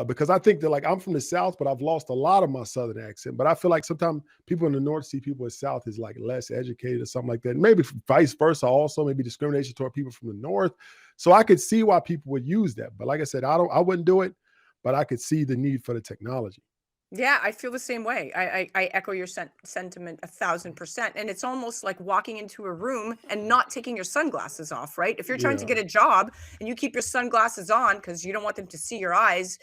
because I think that like I'm from the South, but I've lost a lot of my Southern accent. But I feel like sometimes people in the North see people in the South as like less educated or something like that. Maybe vice versa, also maybe discrimination toward people from the North. So I could see why people would use that. But like I said, I wouldn't do it, but I could see the need for the technology. Yeah, I feel the same way. I echo your sentiment 1,000%. And it's almost like walking into a room and not taking your sunglasses off, right? If you're trying to Yeah. get a job and you keep your sunglasses on because you don't want them to see your eyes,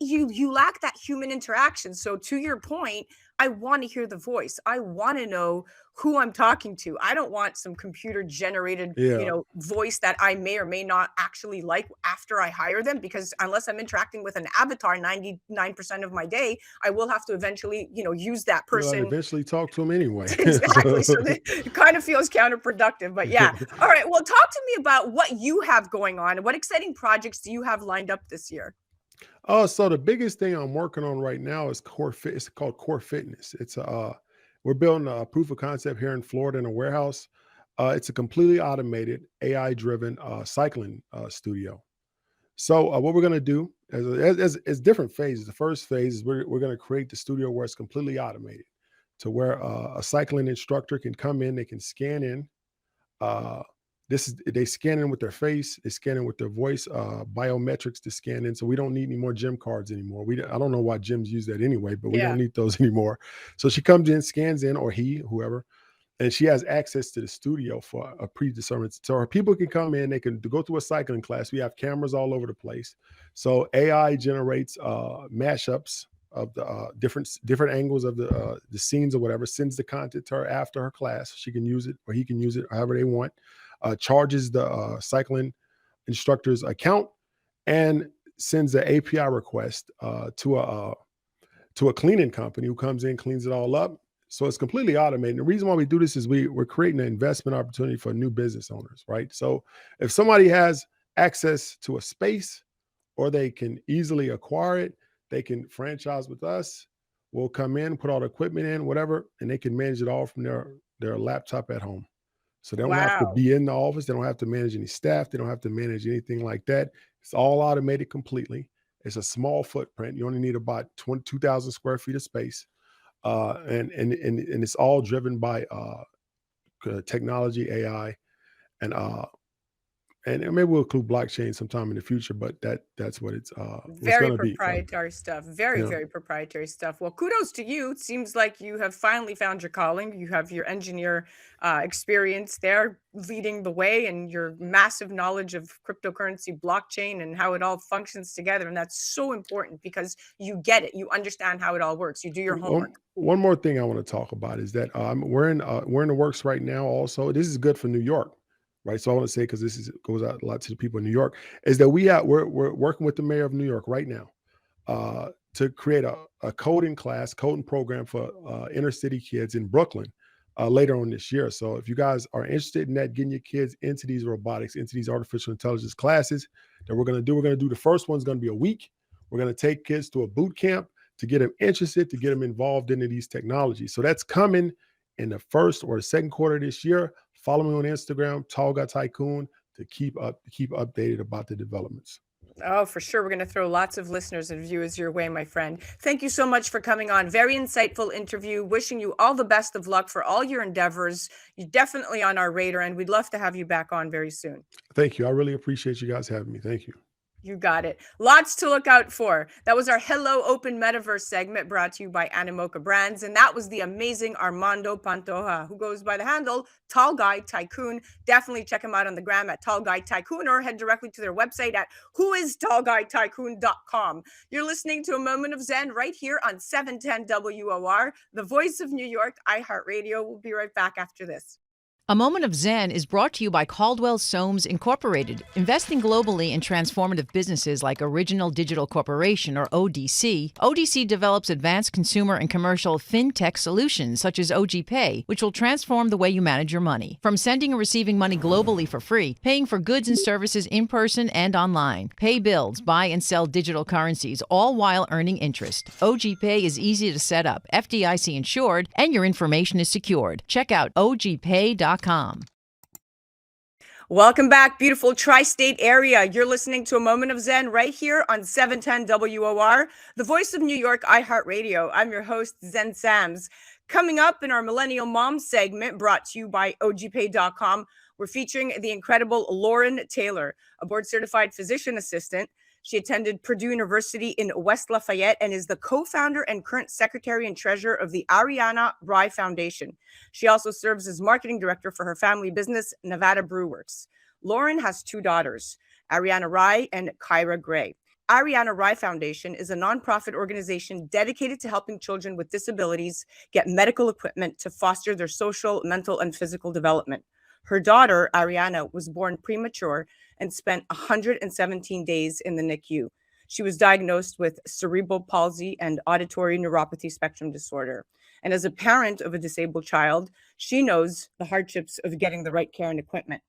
you lack that human interaction. So to your point, I want to hear the voice. I want to know who I'm talking to. I don't want some computer generated, Yeah. voice that I may or may not actually like after I hire them, because unless I'm interacting with an avatar 99% of my day, I will have to eventually, use that Well, I'd person. eventually talk to them anyway. Exactly. So it kind of feels counterproductive, but yeah. All right. Well, talk to me about what you have going on. What exciting projects do you have lined up this year? Oh, so the biggest thing I'm working on right now is Core Fit. It's called Core Fitness. We're building a proof of concept here in Florida in a warehouse. It's a completely automated, AI-driven cycling studio. So what we're going to do is different phases. The first phase is we're going to create the studio where it's completely automated, to where a cycling instructor can come in, they can scan in. Uh, they scan in with their face, they scan in with their voice, biometrics to scan in. So we don't need any more gym cards anymore. I don't know why gyms use that anyway, but we Yeah. don't need those anymore. So she comes in, scans in, or whoever, and she has access to the studio for a predetermined. So her people can come in, they can go through a cycling class. We have cameras all over the place. So AI generates mashups of the different angles of the scenes or whatever, sends the content to her after her class. She can use it or he can use it however they want. Charges the cycling instructor's account and sends an API request to a cleaning company who comes in, cleans it all up. So it's completely automated. And the reason why we do this is we're creating an investment opportunity for new business owners, right? So if somebody has access to a space or they can easily acquire it, they can franchise with us. We'll come in, put all the equipment in, whatever, and they can manage it all from their laptop at home. So they don't have to Wow. be in the office. They don't have to manage any staff. They don't have to manage anything like that. It's all automated completely. It's a small footprint. You only need about 2,000 square feet of space. And it's all driven by technology, AI, and and maybe we'll include blockchain sometime in the future. But that's what it's Very going to be. proprietary stuff. Very, Yeah. very proprietary stuff. Well, kudos to you. It seems like you have finally found your calling. You have your engineer experience there leading the way, and your massive knowledge of cryptocurrency, blockchain, and how it all functions together. And that's so important because you get it. You understand how it all works. You do your homework. One more thing I want to talk about is that we're in the works right now. Also, this is good for New York, right? So I want to say because goes out a lot to the people in New York is that we're working with the mayor of New York right now to create a coding program for inner city kids in Brooklyn later on this year. So if you guys are interested in that, getting your kids into these robotics, into these artificial intelligence classes that we're going to do the first one's going to be a week. We're going to take kids to a boot camp to get them interested, to get them involved into these technologies. So that's coming in the first or the second quarter of this year. Follow me on Instagram, Tall Guy Tycoon, to keep updated about the developments. Oh, for sure. We're going to throw lots of listeners and viewers your way, my friend. Thank you so much for coming on. Very insightful interview. Wishing you all the best of luck for all your endeavors. You're definitely on our radar, and we'd love to have you back on very soon. Thank you. I really appreciate you guys having me. Thank you. You got it. Lots to look out for. That was our Hello Open Metaverse segment brought to you by Animoca Brands. And that was the amazing Armando Pantoja, who goes by the handle Tall Guy Tycoon. Definitely check him out on the gram at Tall Guy Tycoon, or head directly to their website at whoistallguytycoon.com. You're listening to A Moment of Zen right here on 710 WOR, the voice of New York, iHeart Radio. We'll be right back after this. A Moment of Zen is brought to you by Caldwell Soames Incorporated, investing globally in transformative businesses like Original Digital Corporation, or ODC. ODC develops advanced consumer and commercial fintech solutions such as OGPay, which will transform the way you manage your money. From sending and receiving money globally for free, paying for goods and services in person and online, pay bills, buy and sell digital currencies, all while earning interest. OGPay is easy to set up, FDIC insured, and your information is secured. Check out OGPay.com. Welcome back, beautiful tri-state area. You're listening to A Moment of Zen right here on 710 WOR, the voice of New York, iHeart Radio. I'm your host, Zen Sams. Coming up in our Millennial Mom segment, brought to you by OGPay.com, we're featuring the incredible Lauren Taylor, a board-certified physician assistant. She attended Purdue University in West Lafayette and is the co-founder and current secretary and treasurer of the Ariana Rye Foundation. She also serves as marketing director for her family business, Nevada Brewworks. Lauren has two daughters, Ariana Rye and Kyra Gray. Ariana Rye Foundation is a nonprofit organization dedicated to helping children with disabilities get medical equipment to foster their social, mental, and physical development. Her daughter, Ariana, was born premature and spent 117 days in the NICU. She was diagnosed with cerebral palsy and auditory neuropathy spectrum disorder. And as a parent of a disabled child, she knows the hardships of getting the right care and equipment.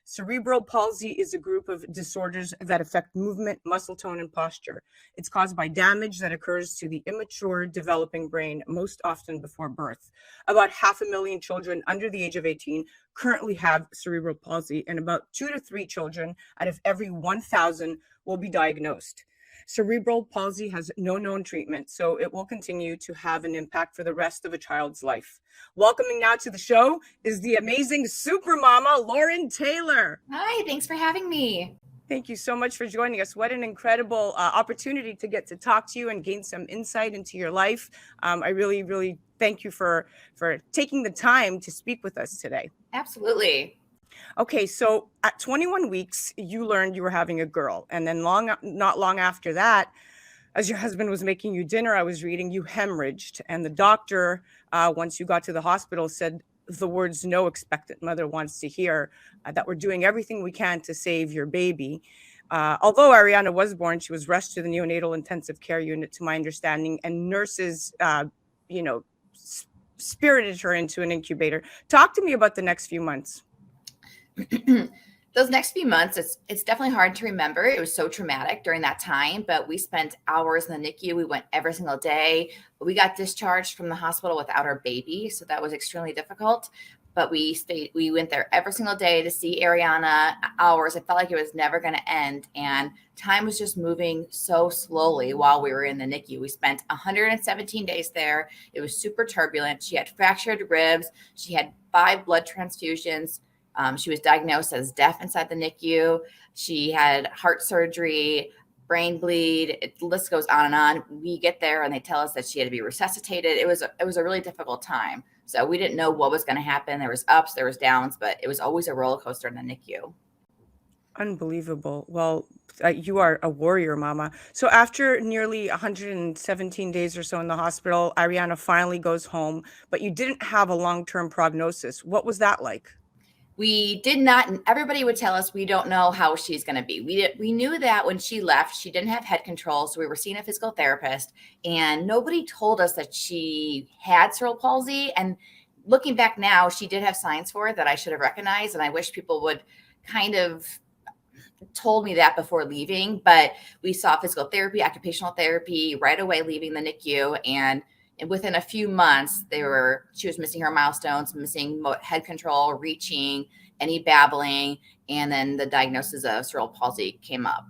Cerebral palsy is a group of disorders that affect movement, muscle tone, and posture. It's caused by damage that occurs to the immature developing brain, most often before birth. About 500,000 children under the age of 18 currently have cerebral palsy, and about 2 to 3 children out of every 1,000 will be diagnosed. Cerebral palsy has no known treatment, so it will continue to have an impact for the rest of a child's life. Welcoming now to the show is the amazing super mama, Lauren Taylor. Hi, thanks for having me. Thank you so much for joining us. What an incredible opportunity to get to talk to you and gain some insight into your life. I really, really thank you for taking the time to speak with us today. Absolutely. Okay, so at 21 weeks, you learned you were having a girl. And then not long after that, as your husband was making you dinner, I was reading, you hemorrhaged. And the doctor, once you got to the hospital, said the words no expectant mother wants to hear, that we're doing everything we can to save your baby. Although Ariana was born, she was rushed to the neonatal intensive care unit, to my understanding, and nurses, spirited her into an incubator. Talk to me about the next few months. Those next few months, it's definitely hard to remember. It was so traumatic during that time, but we spent hours in the NICU. We went every single day. We got discharged from the hospital without our baby, so that was extremely difficult. But we went there every single day to see Ariana, hours. It felt like it was never going to end, and time was just moving so slowly while we were in the NICU. We spent 117 days there. It was super turbulent. She had fractured ribs. She had 5 blood transfusions. She was diagnosed as deaf inside the NICU. She had heart surgery, brain bleed. The list goes on and on. We get there and they tell us that she had to be resuscitated. It was a really difficult time. So we didn't know what was going to happen. There was ups, there was downs, but it was always a roller coaster in the NICU. Unbelievable. Well, you are a warrior, mama. So after nearly 117 days or so in the hospital, Ariana finally goes home, but you didn't have a long-term prognosis. What was that like? We did not, and everybody would tell us we don't know how she's going to be. We knew that when she left, she didn't have head control, so we were seeing a physical therapist, and nobody told us that she had cerebral palsy. And looking back now, she did have signs for it that I should have recognized, and I wish people would kind of told me that before leaving. But we saw physical therapy, occupational therapy right away leaving the NICU, and within a few months, she was missing her milestones, missing head control, reaching, any babbling, and then the diagnosis of cerebral palsy came up.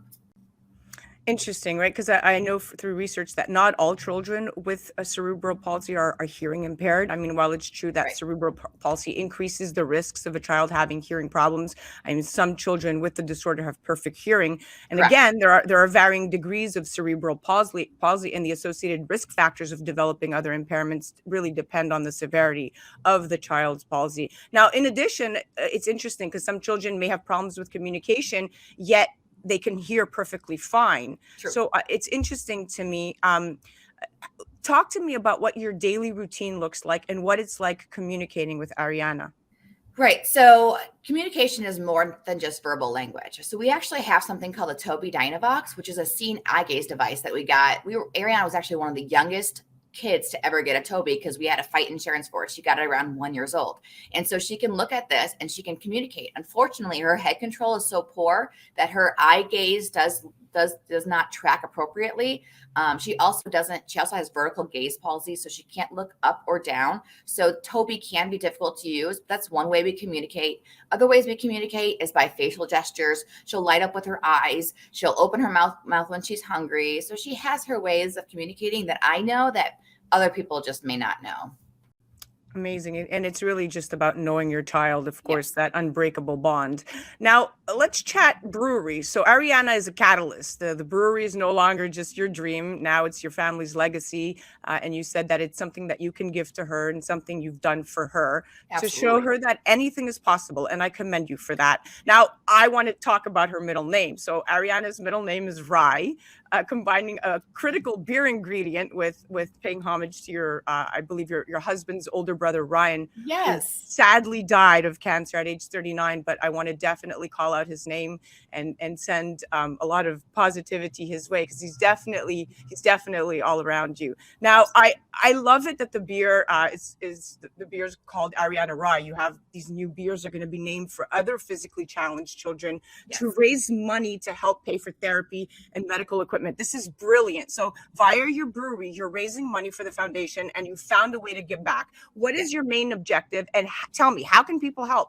Interesting, right? Because I know through research that not all children with a cerebral palsy are hearing impaired. I mean, while it's true that Right. cerebral palsy increases the risks of a child having hearing problems, I mean, some children with the disorder have perfect hearing. And Correct. again, there are varying degrees of cerebral palsy, and the associated risk factors of developing other impairments really depend on the severity of the child's palsy. Now, in addition, it's interesting because some children may have problems with communication, yet they can hear perfectly fine. True. So it's interesting to me. Talk to me about what your daily routine looks like and what it's like communicating with Ariana. Right. So communication is more than just verbal language. So we actually have something called the Tobii Dynavox, which is a seeing eye gaze device that we got. Ariana was actually one of the youngest kids to ever get a Tobii because we had to fight insurance for it. She got it around 1 year old. And so she can look at this and she can communicate. Unfortunately, her head control is so poor that her eye gaze does not track appropriately. She also has vertical gaze palsy, so she can't look up or down. So Tobii can be difficult to use. That's one way we communicate. Other ways we communicate is by facial gestures. She'll light up with her eyes. She'll open her mouth when she's hungry. So she has her ways of communicating that I know that other people just may not know. Amazing. And it's really just about knowing your child, of course, that unbreakable bond. Now, let's chat brewery. So Ariana is a catalyst. The brewery is no longer just your dream. Now it's your family's legacy. And you said that it's something that you can give to her and something you've done for her to show her that anything is possible. And I commend you for that. Now, I want to talk about her middle name. So Ariana's middle name is Rye. Combining a critical beer ingredient with paying homage to your, I believe your husband's older brother, Ryan, yes, who sadly died of cancer at age 39. But I want to definitely call out his name and send a lot of positivity his way, because he's definitely all around you. Now, I love it that the beer the beer's called Ariana Rye. You have these new beers are going to be named for other physically challenged children to raise money to help pay for therapy and medical equipment. This is brilliant. So via your brewery, you're raising money for the foundation and you found a way to give back. What is your main objective? And tell me, how can people help?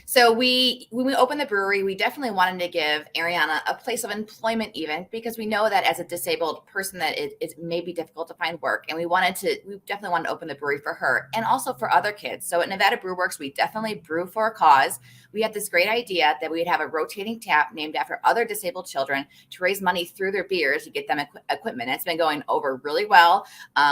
So when we opened the brewery, we definitely wanted to give Ariana a place of employment, even because we know that as a disabled person that it may be difficult to find work. And we definitely wanted to open the brewery for her and also for other kids. So at Nevada Brew Works, we definitely brew for a cause. We had this great idea that we'd have a rotating tap named after other disabled children to raise money through their beers to get them equipment. It's been going over really well.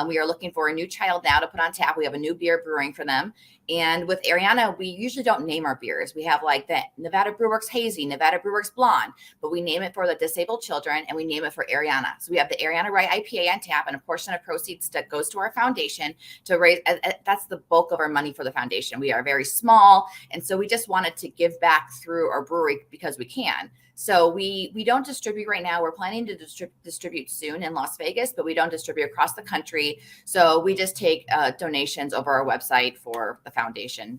We are looking for a new child now to put on tap. We have a new beer brewing for them. And with Ariana, we usually don't name our beers. We have like the Nevada Brew Works Hazy, Nevada Brew Works Blonde, but we name it for the disabled children and we name it for Ariana. So we have the Ariana Rye IPA on tap, and a portion of proceeds that goes to our foundation to raise. That's the bulk of our money for the foundation. We are very small, and so we just wanted to give back through our brewery because we can. So we don't distribute right now. We're planning to distribute soon in Las Vegas, but we don't distribute across the country. So we just take donations over our website for the foundation.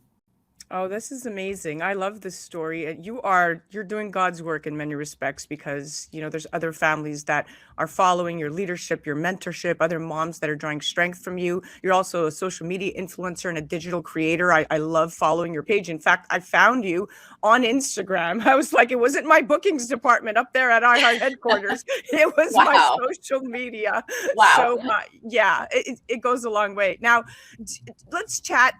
Oh, this is amazing. I love this story. You're doing God's work in many respects, because, there's other families that are following your leadership, your mentorship, other moms that are drawing strength from you. You're also a social media influencer and a digital creator. I love following your page. In fact, I found you on Instagram. I was like, it wasn't my bookings department up there at iHeart headquarters. It was my social media. Wow. So it goes a long way. Now, let's chat.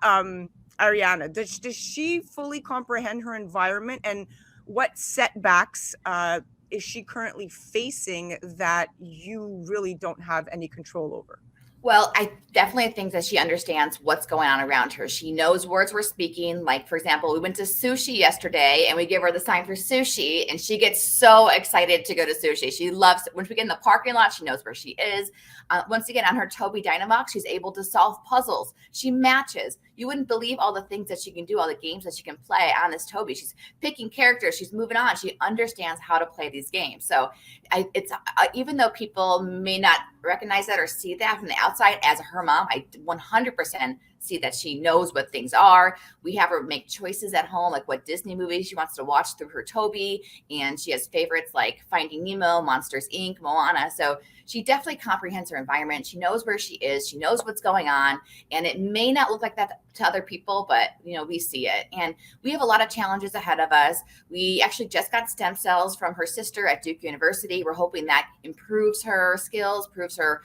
Ariana, does she fully comprehend her environment, and what setbacks is she currently facing that you really don't have any control over? Well, I definitely think that she understands what's going on around her. She knows words we're speaking. Like, for example, we went to sushi yesterday and we give her the sign for sushi and she gets so excited to go to sushi. She loves it. Once we get in the parking lot, she knows where she is. Once again, on her Tobii Dynavox, she's able to solve puzzles. She matches. You wouldn't believe all the things that she can do, all the games that she can play on this Tobii. She's picking characters. She's moving on. She understands how to play these games. So it's even though people may not recognize that or see that from the outside, as her mom, I 100% see that she knows what things are. We have her make choices at home, like what Disney movies she wants to watch through her Tobii. And she has favorites like Finding Nemo, Monsters, Inc., Moana. So she definitely comprehends her environment. She knows where she is. She knows what's going on. And it may not look like that to other people, but we see it. And we have a lot of challenges ahead of us. We actually just got stem cells from her sister at Duke University. We're hoping that improves her skills, improves her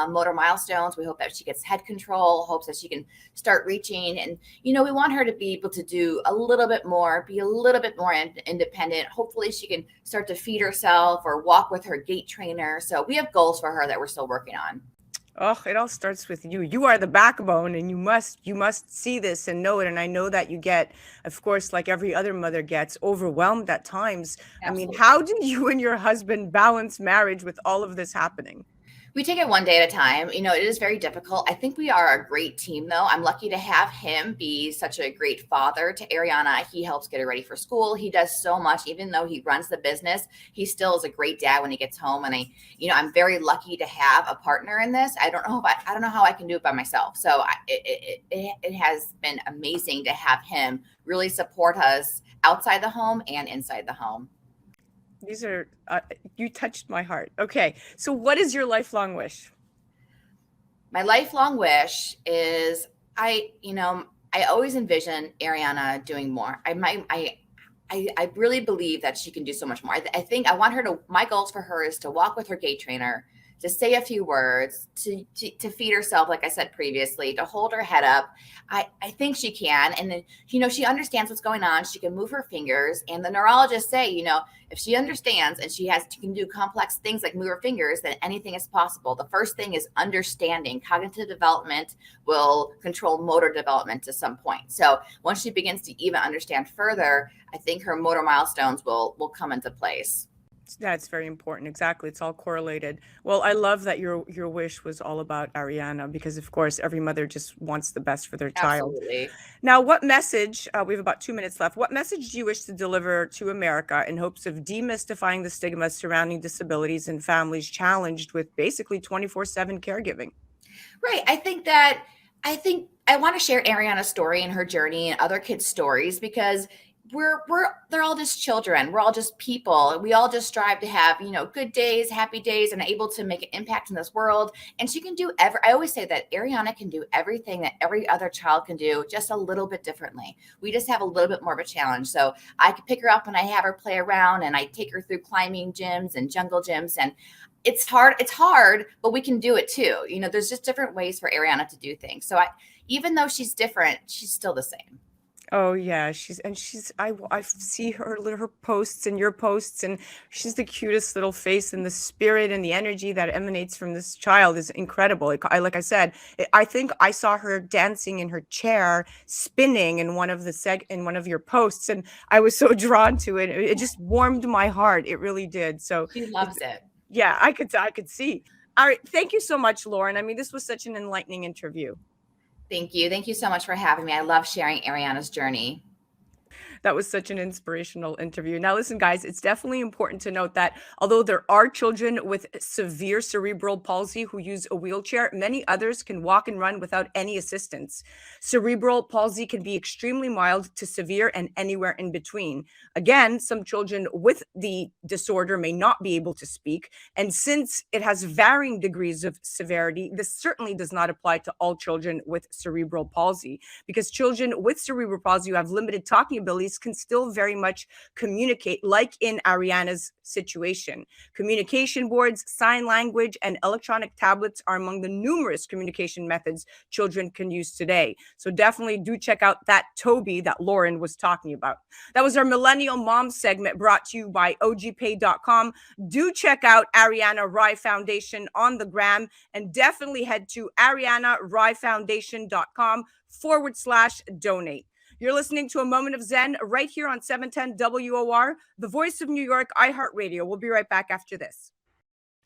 motor milestones. We hope that she gets head control, hopes that she can start reaching. And, we want her to be able to do a little bit more, be a little bit more independent. Hopefully she can start to feed herself or walk with her gait trainer. So we have goals for her that we're still working on. Oh, it all starts with you. You are the backbone, and you must see this and know it. And I know that you get, of course, like every other mother gets, overwhelmed at times. Absolutely. I mean, how do you and your husband balance marriage with all of this happening? We take it one day at a time. You know, it is very difficult. I think we are a great team, though. I'm lucky to have him be such a great father to Ariana. He helps get her ready for school. He does so much, even though he runs the business. He still is a great dad when he gets home. And I'm very lucky to have a partner in this. I don't know how I can do it by myself. So it has been amazing to have him really support us outside the home and inside the home. These are, you touched my heart. Okay. So what is your lifelong wish? My lifelong wish is I always envision Ariana doing more. I really believe that she can do so much more. I think I want her to, my goals for her is to walk with her gait trainer, to say a few words, to feed herself, like I said previously, to hold her head up. I think she can. And then, she understands what's going on. She can move her fingers. And the neurologists say, if she understands and she can do complex things like move her fingers, then anything is possible. The first thing is understanding. Cognitive development will control motor development to some point. So once she begins to even understand further, I think her motor milestones will come into place. That's very important. Exactly. It's all correlated. Well, I love that your wish was all about Ariana, because of course every mother just wants the best for their child. Absolutely. Now, what message, we have about 2 minutes left. What message do you wish to deliver to America in hopes of demystifying the stigma surrounding disabilities and families challenged with basically 24/7 caregiving? Right. I think I want to share Ariana's story and her journey and other kids' stories, because they're all just children. We're all just people. We all just strive to have, good days, happy days, and able to make an impact in this world. And she can do I always say that Ariana can do everything that every other child can do, just a little bit differently. We just have a little bit more of a challenge. So I can pick her up and I have her play around, and I take her through climbing gyms and jungle gyms, and it's hard, but we can do it too. There's just different ways for Ariana to do things. So even though she's different, she's still the same. Oh yeah, I see her posts and your posts, and she's the cutest little face, and the spirit and the energy that emanates from this child is incredible. Like I said, I think I saw her dancing in her chair, spinning in one of your posts, and I was so drawn to it. It just warmed my heart. It really did. So She loves it. yeah, I could see. All right, thank you so much, Lauren. I mean, this was such an enlightening interview. Thank you. Thank you so much for having me. I love sharing Ariana's journey. That was such an inspirational interview. Now, listen, guys, it's definitely important to note that although there are children with severe cerebral palsy who use a wheelchair, many others can walk and run without any assistance. Cerebral palsy can be extremely mild to severe and anywhere in between. Again, some children with the disorder may not be able to speak. And since it has varying degrees of severity, this certainly does not apply to all children with cerebral palsy, because children with cerebral palsy who have limited talking abilities can still very much communicate, like in Ariana's situation. Communication boards, sign language, and electronic tablets are among the numerous communication methods children can use today. So definitely do check out that Toby that Lauren was talking about. That was our Millennial Mom segment, brought to you by OGPay.com. Do check out Ariana Rye Foundation on the gram, and definitely head to arianaryefoundation.com/donate. You're listening to A Moment of Zen right here on 710 WOR, the voice of New York, iHeart Radio. We'll be right back after this.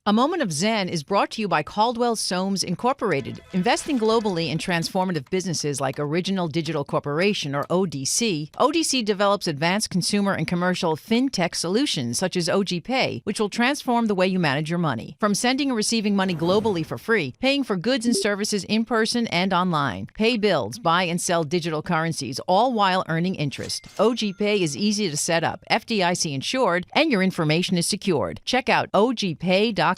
A Moment of Zen is brought to you by Caldwell Soames Incorporated, investing globally in transformative businesses like Original Digital Corporation, or ODC. ODC develops advanced consumer and commercial fintech solutions such as OGPay, which will transform the way you manage your money. From sending and receiving money globally for free, paying for goods and services in person and online, pay bills, buy and sell digital currencies, all while earning interest. OGPay is easy to set up, FDIC insured, and your information is secured. Check out OGPay.com.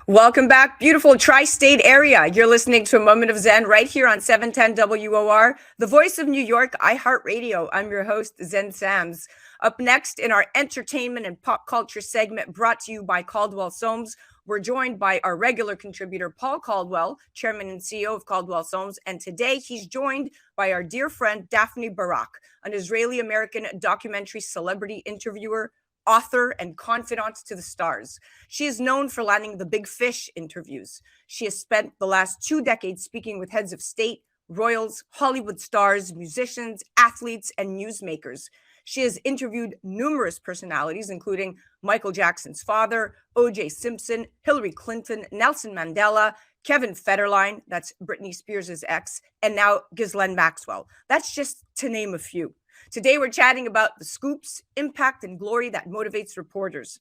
Welcome back, beautiful tri-state area. You're listening to A Moment of Zen right here on 710 WOR, the voice of New York, iHeart Radio. I'm your host, Zen Sams. Up next in our entertainment and pop culture segment, brought to you by Caldwell Soames, we're joined by our regular contributor, Paul Caldwell, chairman and CEO of Caldwell Soames. And today he's joined by our dear friend, Daphne Barak, an Israeli-American documentary celebrity interviewer, author, and confidant to the stars. She is known for landing the big fish interviews. She has spent the last 2 decades speaking with heads of state, royals, Hollywood stars, musicians, athletes, and newsmakers. She has interviewed numerous personalities, including Michael Jackson's father, O.J. Simpson, Hillary Clinton, Nelson Mandela, Kevin Federline, that's Britney Spears' ex, and now Ghislaine Maxwell. That's just to name a few. Today, we're chatting about the scoops, impact, and glory that motivates reporters.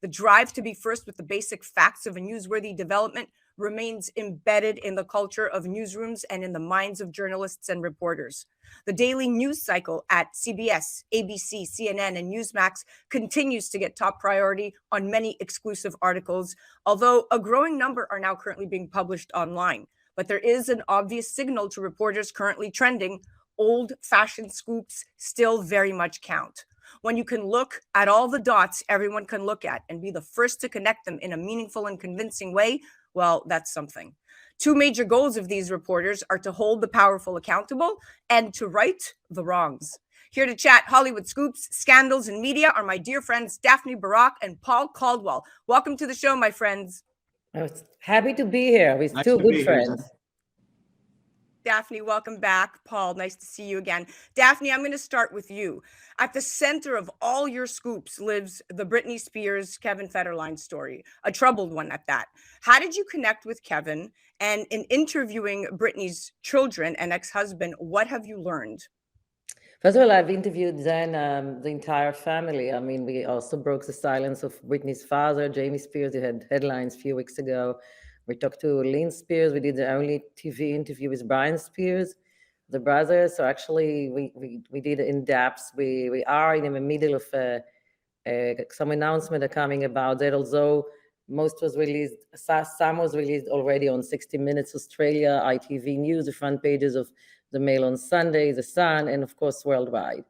The drive to be first with the basic facts of a newsworthy development remains embedded in the culture of newsrooms and in the minds of journalists and reporters. The daily news cycle at CBS, ABC, CNN, and Newsmax continues to get top priority on many exclusive articles, although a growing number are now currently being published online. But there is an obvious signal to reporters currently trending. Old-fashioned scoops still very much count. When you can look at all the dots everyone can look at and be the first to connect them in a meaningful and convincing way, well, that's something. Two major goals of these reporters are to hold the powerful accountable and to right the wrongs. Here to chat Hollywood scoops, scandals, and media are my dear friends Daphne Barak and Paul Caldwell. Welcome to the show, my friends. I was happy to be here with two good friends. Daphne, welcome back. Paul, nice to see you again. Daphne, I'm going to start with you. At the center of all your scoops lives the Britney Spears, Kevin Federline story, a troubled one at that. How did you connect with Kevin? And in interviewing Britney's children and ex-husband, what have you learned? First of all, I've interviewed then the entire family. I mean, we also broke the silence of Britney's father, Jamie Spears. You had headlines a few weeks ago. We talked to Lynn Spears. We did the only TV interview with Brian Spears, the brother. So actually, we did in-depth. We are in the middle of some announcement are coming about that. Although most was released, some was released already on 60 Minutes Australia, ITV News, the front pages of the Mail on Sunday, The Sun, and of course worldwide.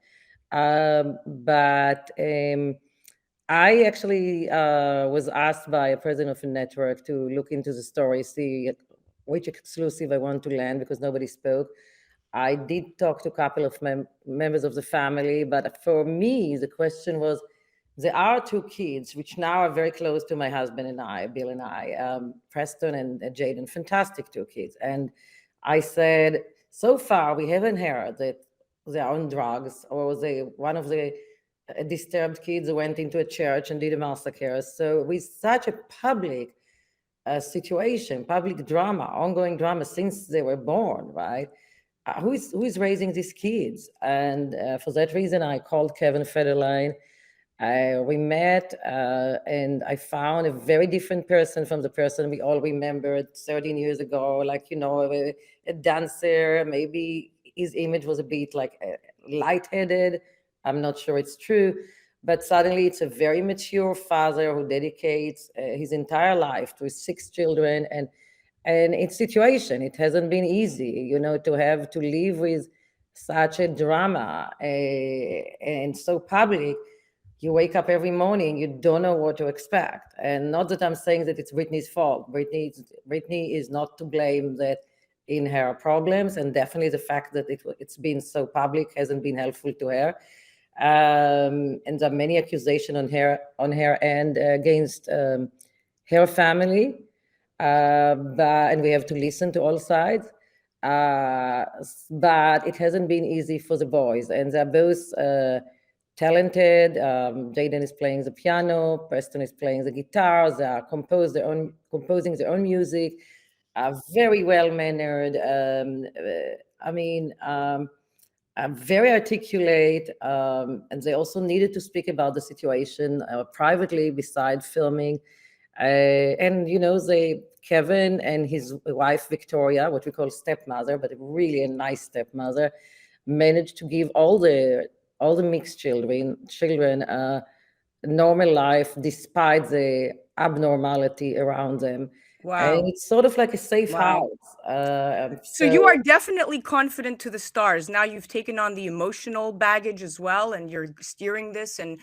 I actually was asked by a president of a network to look into the story, see which exclusive I want to land because nobody spoke. I did talk to a couple of members of the family, but for me, the question was, there are two kids, which now are very close to my husband and I, Bill and I, Preston and Jaden, fantastic two kids. And I said, so far, we haven't heard that they're on drugs or one of the disturbed kids went into a church and did a massacre. So with such a public situation, public drama, ongoing drama since they were born, right? Who is raising these kids? And for that reason, I called Kevin Federline. We met and I found a very different person from the person we all remembered 13 years ago, like, you know, a dancer. Maybe his image was a bit like lightheaded. I'm not sure it's true, but suddenly it's a very mature father who dedicates his entire life to his 6 children. And its situation, it hasn't been easy, you know, to have to live with such a drama and so public. You wake up every morning, you don't know what to expect. And not that I'm saying that it's Britney's fault. Britney is not to blame that in her problems, and definitely the fact that it's been so public hasn't been helpful to her. And there are many accusations on her end against her family, and we have to listen to all sides. But it hasn't been easy for the boys, and they're both talented. Jaden is playing the piano, Preston is playing the guitar. They are composing their own music, very well-mannered. Very articulate, and they also needed to speak about the situation privately besides filming. And, you know, Kevin and his wife, Victoria, what we call stepmother, but really a nice stepmother, managed to give all the mixed children normal life despite the abnormality around them. Wow. And it's sort of like a safe house. So you are definitely confident to the stars. Now you've taken on the emotional baggage as well, and you're steering this and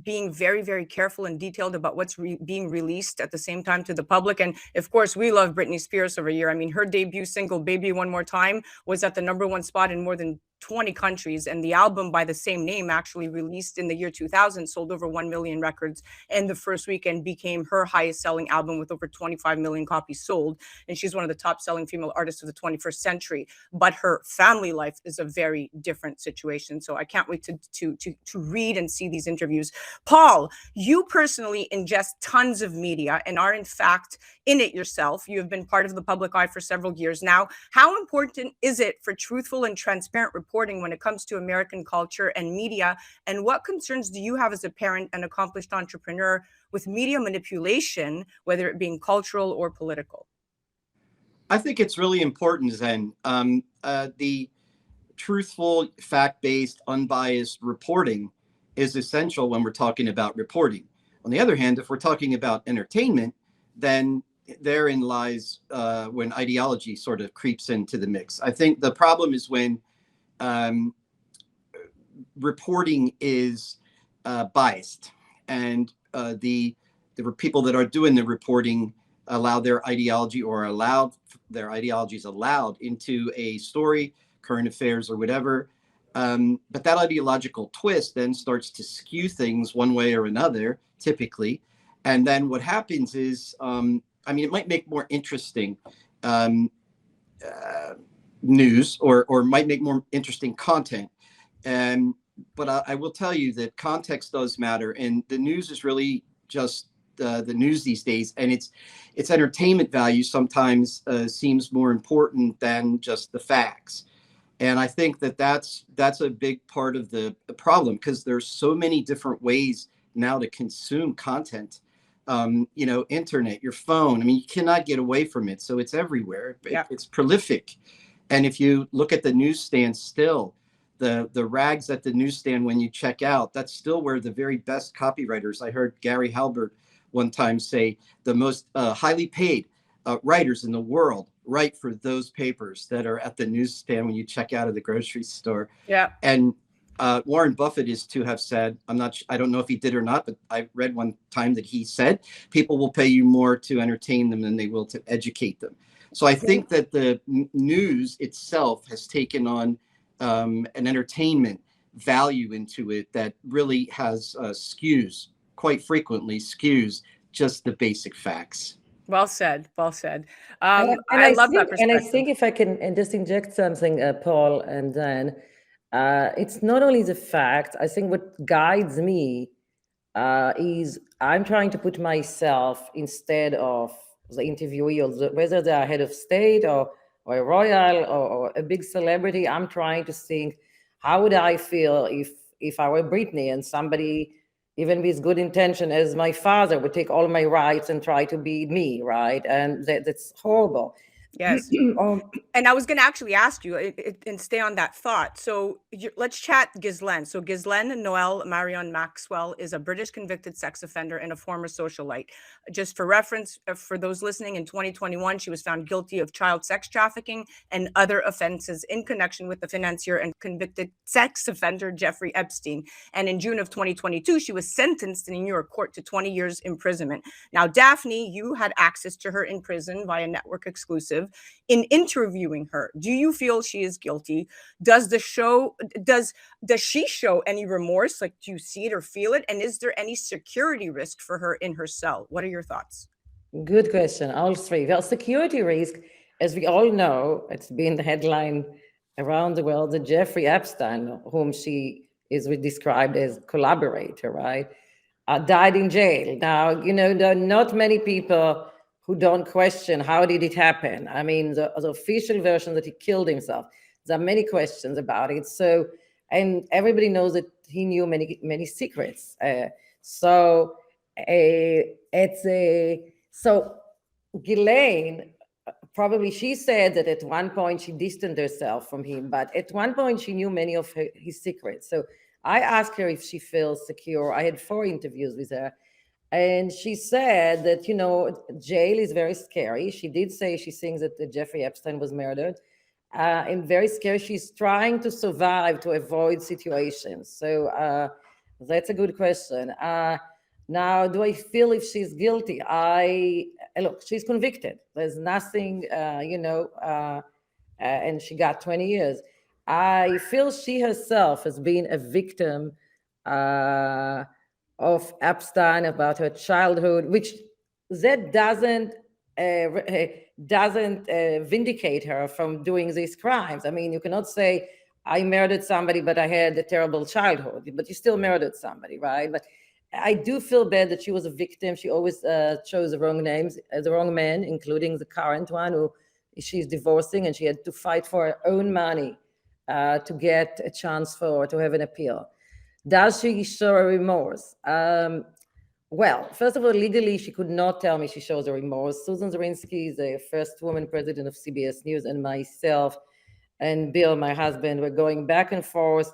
being very, very careful and detailed about what's being released at the same time to the public. And of course, we love Britney Spears over here. I mean, her debut single, Baby One More Time, was at the #1 spot in more than 20 countries, and the album by the same name, actually released in the year 2000, sold over 1 million records in the first week and became her highest selling album with over 25 million copies sold. And she's one of the top selling female artists of the 21st century. But her family life is a very different situation. So I can't wait to read and see these interviews. Paul, you personally ingest tons of media and are in fact in it yourself. You have been part of the public eye for several years now. How important is it for truthful and transparent reporting when it comes to American culture and media? And what concerns do you have as a parent and accomplished entrepreneur with media manipulation, whether it being cultural or political? I think it's really important, Zen. The truthful, fact-based, unbiased reporting is essential when we're talking about reporting. On the other hand, if we're talking about entertainment, then therein lies when ideology sort of creeps into the mix. I think the problem is when reporting is biased, and the people that are doing the reporting allow their ideology or allowed their ideologies allowed into a story, current affairs or whatever. But that ideological twist then starts to skew things one way or another, typically. And then what happens is, it might make more interesting news or might make more interesting content. But I will tell you that context does matter. And the news is really just the news these days. And its entertainment value sometimes seems more important than just the facts. And I think that's a big part of the problem, because there's so many different ways now to consume content. Internet, your phone, you cannot get away from it. So it's everywhere. Yeah. It's prolific. And if you look at the newsstand still, the rags at the newsstand when you check out, that's still where the very best copywriters, I heard Gary Halbert one time say, the most highly paid writers in the world write for those papers that are at the newsstand when you check out of the grocery store. Yeah. And Warren Buffett is to have said, I don't know if he did or not, but I read one time that he said, people will pay you more to entertain them than they will to educate them. So I think that the news itself has taken on an entertainment value into it that really has quite frequently skews just the basic facts. Well said. Well said. And I love that think, perspective. and I think if I can just inject something, Paul, and then it's not only the fact. I think what guides me is I'm trying to put myself instead of the interviewee, or whether they're head of state or a royal or a big celebrity. I'm trying to think, how would I feel if I were Britney and somebody, even with good intention, as my father, would take all my rights and try to be me, right? And that's horrible. Yes. And I was going to actually ask you and stay on that thought. So let's chat Ghislaine. So Ghislaine Noel Marion Maxwell is a British convicted sex offender and a former socialite. Just for reference, for those listening, in 2021, she was found guilty of child sex trafficking and other offenses in connection with the financier and convicted sex offender Jeffrey Epstein. And in June of 2022, she was sentenced in a New York court to 20 years imprisonment. Now, Daphne, you had access to her in prison via network exclusive. In interviewing her, do you feel she is guilty? Does she show any remorse? Like, do you see it or feel it? And is there any security risk for her in her cell? What are your thoughts? Good question. All three. Well, security risk, as we all know, it's been the headline around the world that Jeffrey Epstein, whom she is described as collaborator, right, died in jail. Now, there are not many people who don't question how did it happen. The official version that he killed himself. There are many questions about it. So, and everybody knows that he knew many secrets. So Ghislaine, probably she said that at one point she distanced herself from him, but at one point she knew many of his secrets. So I asked her if she feels secure. I had 4 interviews with her. And she said that, jail is very scary. She did say she thinks that Jeffrey Epstein was murdered. And very scary. She's trying to survive to avoid situations. So that's a good question. Now, do I feel if she's guilty? Look, she's convicted. There's nothing, and she got 20 years. I feel she herself has been a victim of Epstein, about her childhood, which that doesn't vindicate her from doing these crimes. I mean, you cannot say I murdered somebody, but I had a terrible childhood. But you still murdered somebody, right? But I do feel bad that she was a victim. She always chose the wrong names, the wrong men, including the current one who she's divorcing, and she had to fight for her own money to get a chance to have an appeal. Does she show a remorse? Well, first of all, legally, she could not tell me she shows a remorse. Susan Zirinsky is the first woman president of CBS News, and myself and Bill, my husband, were going back and forth.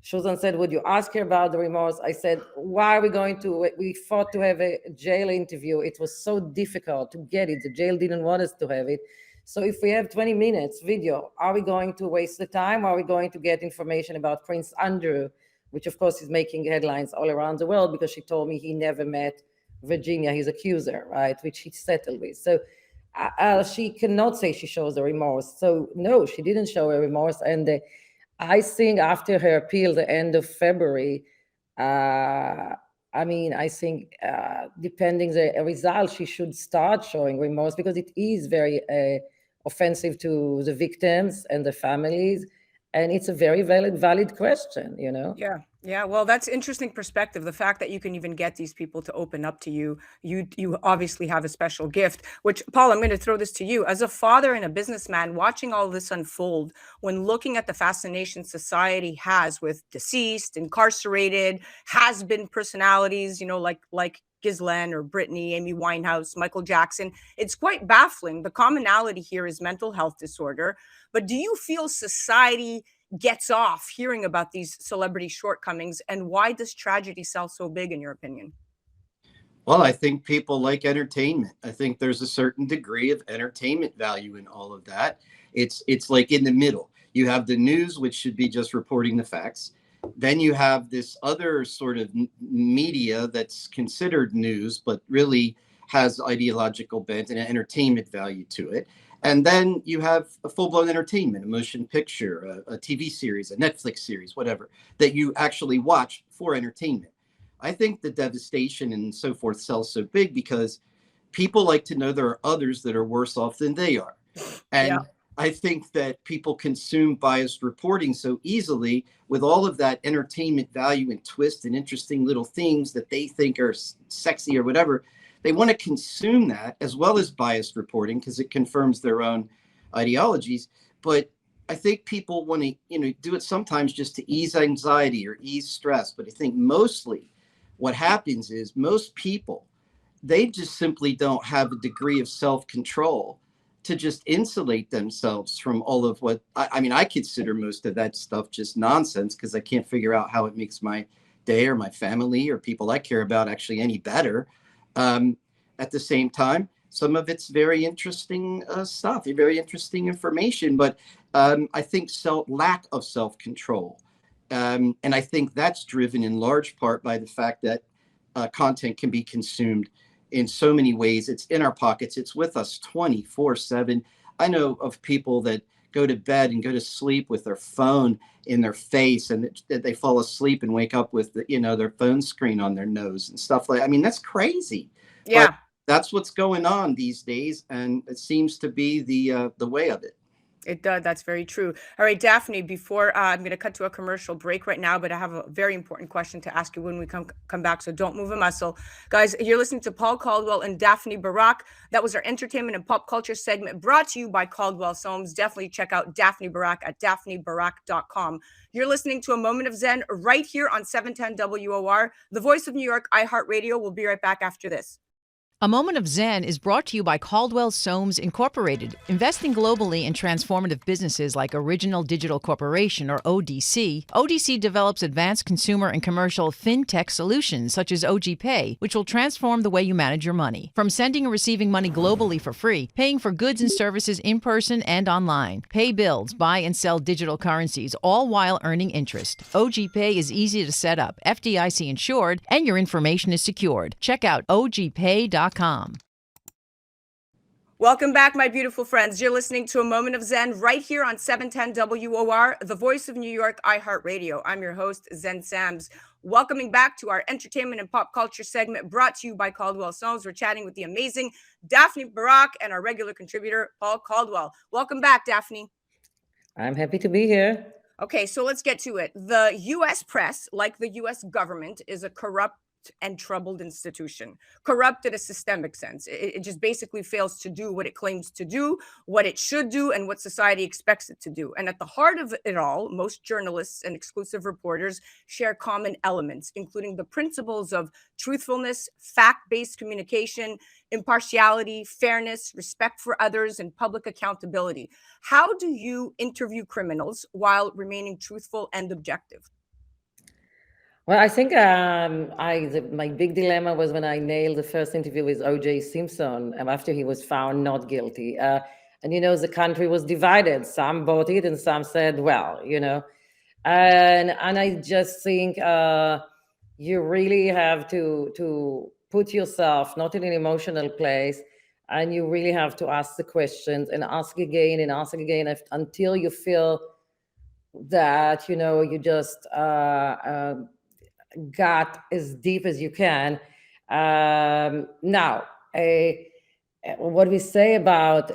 Susan said, would you ask her about the remorse? I said, why are we going to, we fought to have a jail interview. It was so difficult to get it. The jail didn't want us to have it. So if we have 20 minutes video, are we going to waste the time? Or are we going to get information about Prince Andrew, which of course is making headlines all around the world because she told me he never met Virginia, his accuser, right, which he settled with. So she cannot say she shows a remorse. So no, she didn't show a remorse. And I think after her appeal, the end of February, I think depending the result, she should start showing remorse, because it is very offensive to the victims and the families. And it's a very valid question, you know? Yeah. Well, that's interesting perspective. The fact that you can even get these people to open up to you, you obviously have a special gift, which, Paul, I'm going to throw this to you. As a father and a businessman, watching all this unfold, when looking at the fascination society has with deceased, incarcerated, has-been personalities, you know, like Ghislaine or Britney, Amy Winehouse, Michael Jackson, it's quite baffling. The commonality here is mental health disorder. But do you feel society gets off hearing about these celebrity shortcomings, and why does tragedy sell so big, in your opinion? Well, I think people like entertainment. I think there's a certain degree of entertainment value in all of that. It's like in the middle. You have the news, which should be just reporting the facts. Then you have this other sort of media that's considered news, but really has ideological bent and entertainment value to it. And then you have a full-blown entertainment, a motion picture, a TV series, a Netflix series, whatever, that you actually watch for entertainment. I think the devastation and so forth sells so big because people like to know there are others that are worse off than they are. And I think that people consume biased reporting so easily with all of that entertainment value and twist and interesting little things that they think are sexy or whatever. They want to consume that as well as biased reporting because it confirms their own ideologies. But I think people want to, do it sometimes just to ease anxiety or ease stress. But I think mostly what happens is most people, they just simply don't have a degree of self-control to just insulate themselves from all of what, I consider most of that stuff just nonsense because I can't figure out how it makes my day or my family or people I care about actually any better. At the same time, some of it's very interesting stuff, very interesting information, but I think lack of self-control. And I think that's driven in large part by the fact that content can be consumed in so many ways. It's in our pockets. It's with us 24/7. I know of people that go to bed and go to sleep with their phone in their face, and they fall asleep and wake up with their phone screen on their nose and stuff like. That's crazy. Yeah. But that's what's going on these days, and it seems to be the way of it. It does. That's very true. All right, Daphne, before I'm going to cut to a commercial break right now, but I have a very important question to ask you when we come back. So don't move a muscle. Guys, you're listening to Paul Caldwell and Daphne Barak. That was our entertainment and pop culture segment brought to you by Caldwell Soames. Definitely check out Daphne Barak at daphnebarak.com. You're listening to A Moment of Zen right here on 710 WOR, the voice of New York, iHeart Radio. We'll be right back after this. A Moment of Zen is brought to you by Caldwell Soames Incorporated, investing globally in transformative businesses like Original Digital Corporation, or ODC. ODC develops advanced consumer and commercial fintech solutions such as OGPay, which will transform the way you manage your money. From sending and receiving money globally for free, paying for goods and services in person and online, pay bills, buy and sell digital currencies, all while earning interest. OGPay is easy to set up, FDIC insured, and your information is secured. Check out OGPay.com. Welcome back, my beautiful friends. You're listening to A Moment of Zen right here on 710 WOR, the voice of New York, iHeart Radio. I'm your host, Zen Sams. Welcoming back to our entertainment and pop culture segment brought to you by Caldwell Songs. We're chatting with the amazing Daphne Barak and our regular contributor, Paul Caldwell. Welcome back, Daphne. I'm happy to be here. Okay, so let's get to it. The U.S. press, like the U.S. government, is a corrupt and troubled institution. Corrupt in a systemic sense. It just basically fails to do what it claims to do, what it should do, and what society expects it to do. And at the heart of it all, most journalists and exclusive reporters share common elements, including the principles of truthfulness, fact-based communication, impartiality, fairness, respect for others, and public accountability. How do you interview criminals while remaining truthful and objective? Well, I think my big dilemma was when I nailed the first interview with O.J. Simpson after he was found not guilty. And, the country was divided. Some bought it and some said, well, and I just think you really have to put yourself not in an emotional place, and you really have to ask the questions and ask again until you feel that, you just got as deep as you can. Now, what we say about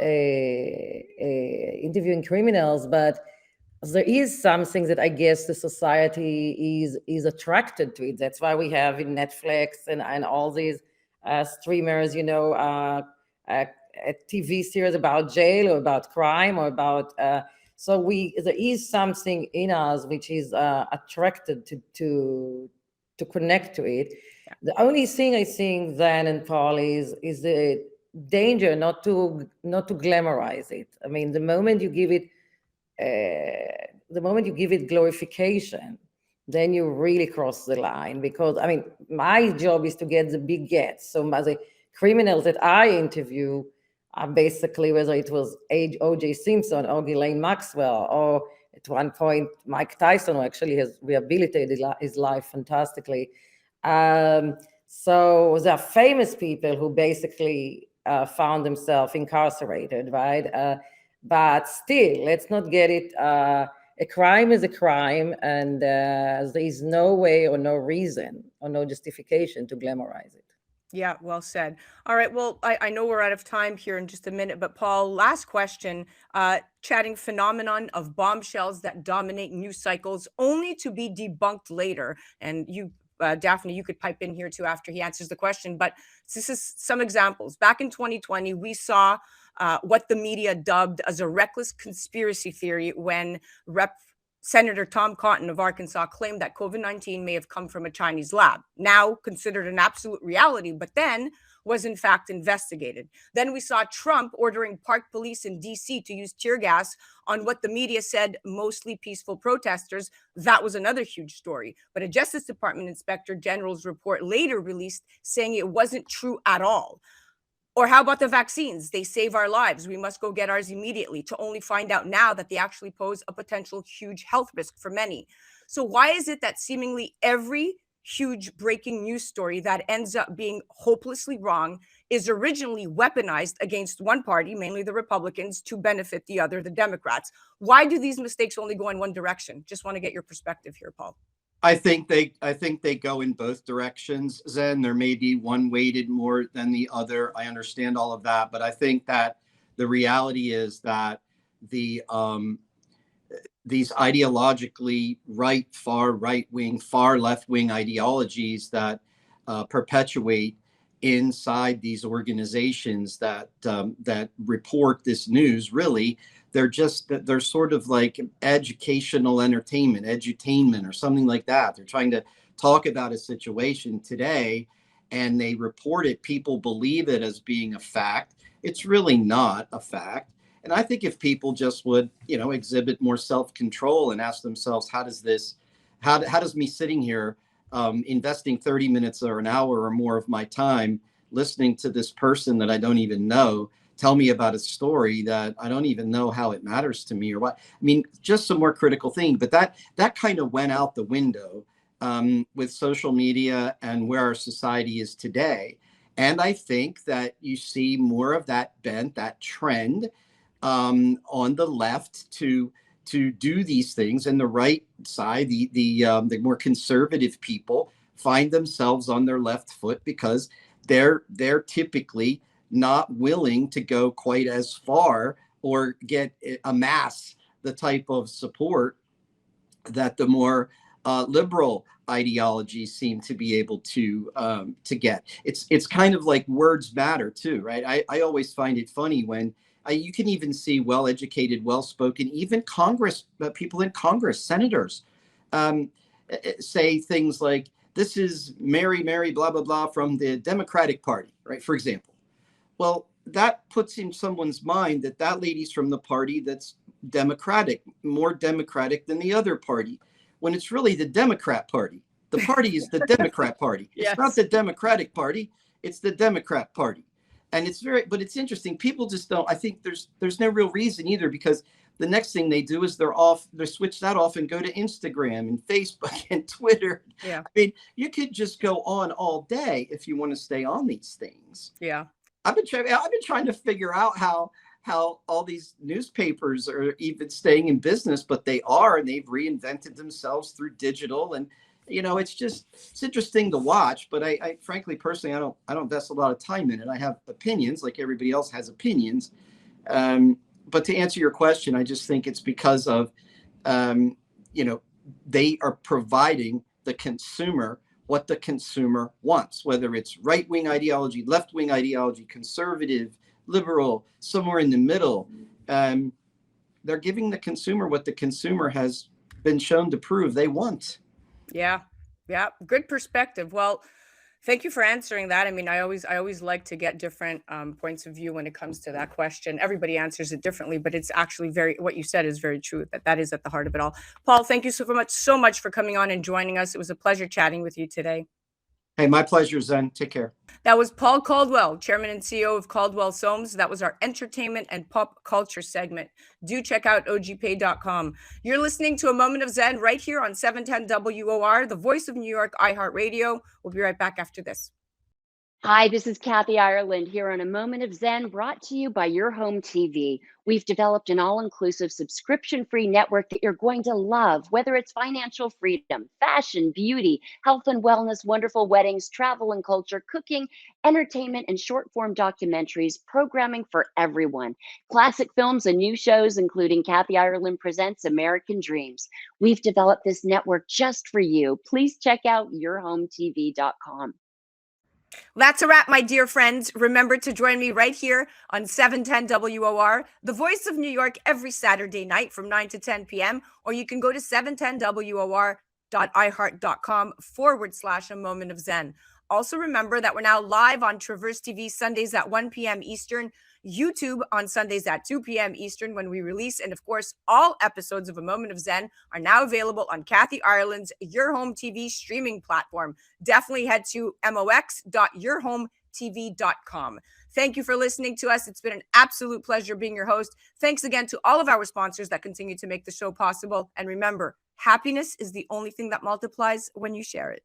interviewing criminals, but there is something that I guess the society is attracted to it. That's why we have in Netflix and all these streamers, a TV series about jail or about crime or about so there is something in us which is attracted to connect to it. Yeah. The only thing I think then and Paul is the danger not to glamorize it. I mean, the moment you give it glorification, then you really cross the line. Because I mean, my job is to get the big gets. So the criminals that I interview are basically, whether it was O.J. Simpson or Ghislaine Maxwell, or at one point Mike Tyson, who actually has rehabilitated his life fantastically. So there are famous people who basically found themselves incarcerated, right? But still, let's not get it. A crime is a crime, and there is no way or no reason or no justification to glamorize it. Yeah, well said. All right. Well, I know we're out of time here in just a minute, but Paul, last question. Chatting phenomenon of bombshells that dominate news cycles only to be debunked later. And you, Daphne, you could pipe in here too after he answers the question. But this is some examples. Back in 2020, we saw what the media dubbed as a reckless conspiracy theory when Senator Tom Cotton of Arkansas claimed that COVID-19 may have come from a Chinese lab, now considered an absolute reality, but then was in fact investigated. Then we saw Trump ordering park police in DC to use tear gas on what the media said mostly peaceful protesters. That was another huge story. But a Justice Department Inspector General's report later released saying it wasn't true at all. Or how about the vaccines? They save our lives. We must go get ours immediately, to only find out now that they actually pose a potential huge health risk for many. So why is it that seemingly every huge breaking news story that ends up being hopelessly wrong is originally weaponized against one party, mainly the Republicans, to benefit the other, the Democrats? Why do these mistakes only go in one direction? Just want to get your perspective here, Paul. I think they go in both directions, Zen. There may be one weighted more than the other. I understand all of that, but I think that the reality is that these ideologically far right-wing, far left-wing ideologies that perpetuate inside these organizations that report this news, really, they're sort of like educational entertainment, edutainment, or something like that. They're trying to talk about a situation today and they report it. People believe it as being a fact. It's really not a fact. And I think if people just would, exhibit more self-control and ask themselves, how does me sitting here investing 30 minutes or an hour or more of my time listening to this person that I don't even know tell me about a story that I don't even know how it matters to me or what. I mean, just some more critical thing. But that kind of went out the window with social media and where our society is today. And I think that you see more of that bent, that trend on the left to do these things, and the right side, the more conservative people, find themselves on their left foot because they're typically not willing to go quite as far or amass the type of support that the more liberal ideologies seem to be able to get. It's kind of like words matter too, right? I always find it funny when you can even see well-educated, well-spoken, even people in Congress, senators, say things like, "This is Mary, blah, blah, blah, from the Democratic Party," right? For example. Well, that puts in someone's mind that lady's from the party that's Democratic, more Democratic than the other party, when it's really the Democrat Party. The party is the Democrat Party. Yes. It's not the Democratic Party. It's the Democrat Party. And but it's interesting. People just don't, I think there's no real reason either, because the next thing they do is they switch that off and go to Instagram and Facebook and Twitter. Yeah. I mean, you could just go on all day if you want to stay on these things. Yeah. I've been trying to figure out how all these newspapers are even staying in business, but they are, and they've reinvented themselves through digital. And it's interesting to watch. But I frankly, personally, I don't invest a lot of time in it. I have opinions, like everybody else has opinions. But to answer your question, I just think it's because of they are providing the consumer what the consumer wants, whether it's right-wing ideology, left-wing ideology, conservative, liberal, somewhere in the middle. They're giving the consumer what the consumer has been shown to prove they want. Yeah. Yeah. Good perspective. Well, thank you for answering that. I mean, I always like to get different points of view when it comes to that question. Everybody answers it differently, but it's actually what you said is very true. That is at the heart of it all. Paul, thank you so much for coming on and joining us. It was a pleasure chatting with you today. Hey, my pleasure, Zen. Take care. That was Paul Caldwell, Chairman and CEO of Caldwell Soames. That was our entertainment and pop culture segment. Do check out OGPay.com. You're listening to A Moment of Zen right here on 710 WOR, the voice of New York, iHeart Radio. We'll be right back after this. Hi, this is Kathy Ireland here on A Moment of Zen, brought to you by Your Home TV. We've developed an all-inclusive subscription-free network that you're going to love, whether it's financial freedom, fashion, beauty, health and wellness, wonderful weddings, travel and culture, cooking, entertainment, and short-form documentaries, programming for everyone. Classic films and new shows, including Kathy Ireland Presents American Dreams. We've developed this network just for you. Please check out yourhometv.com. That's a wrap, my dear friends. Remember to join me right here on 710 WOR, the voice of New York, every Saturday night from 9 to 10 p.m. Or you can go to 710WOR.iHeart.com/A Moment of Zen. Also remember that we're now live on Traverse TV Sundays at 1 p.m. Eastern, YouTube on Sundays at 2 p.m. Eastern when we release. And of course, all episodes of A Moment of Zen are now available on Kathy Ireland's Your Home TV streaming platform. Definitely head to mox.yourhometv.com. Thank you for listening to us. It's been an absolute pleasure being your host. Thanks again to all of our sponsors that continue to make the show possible. And remember, happiness is the only thing that multiplies when you share it.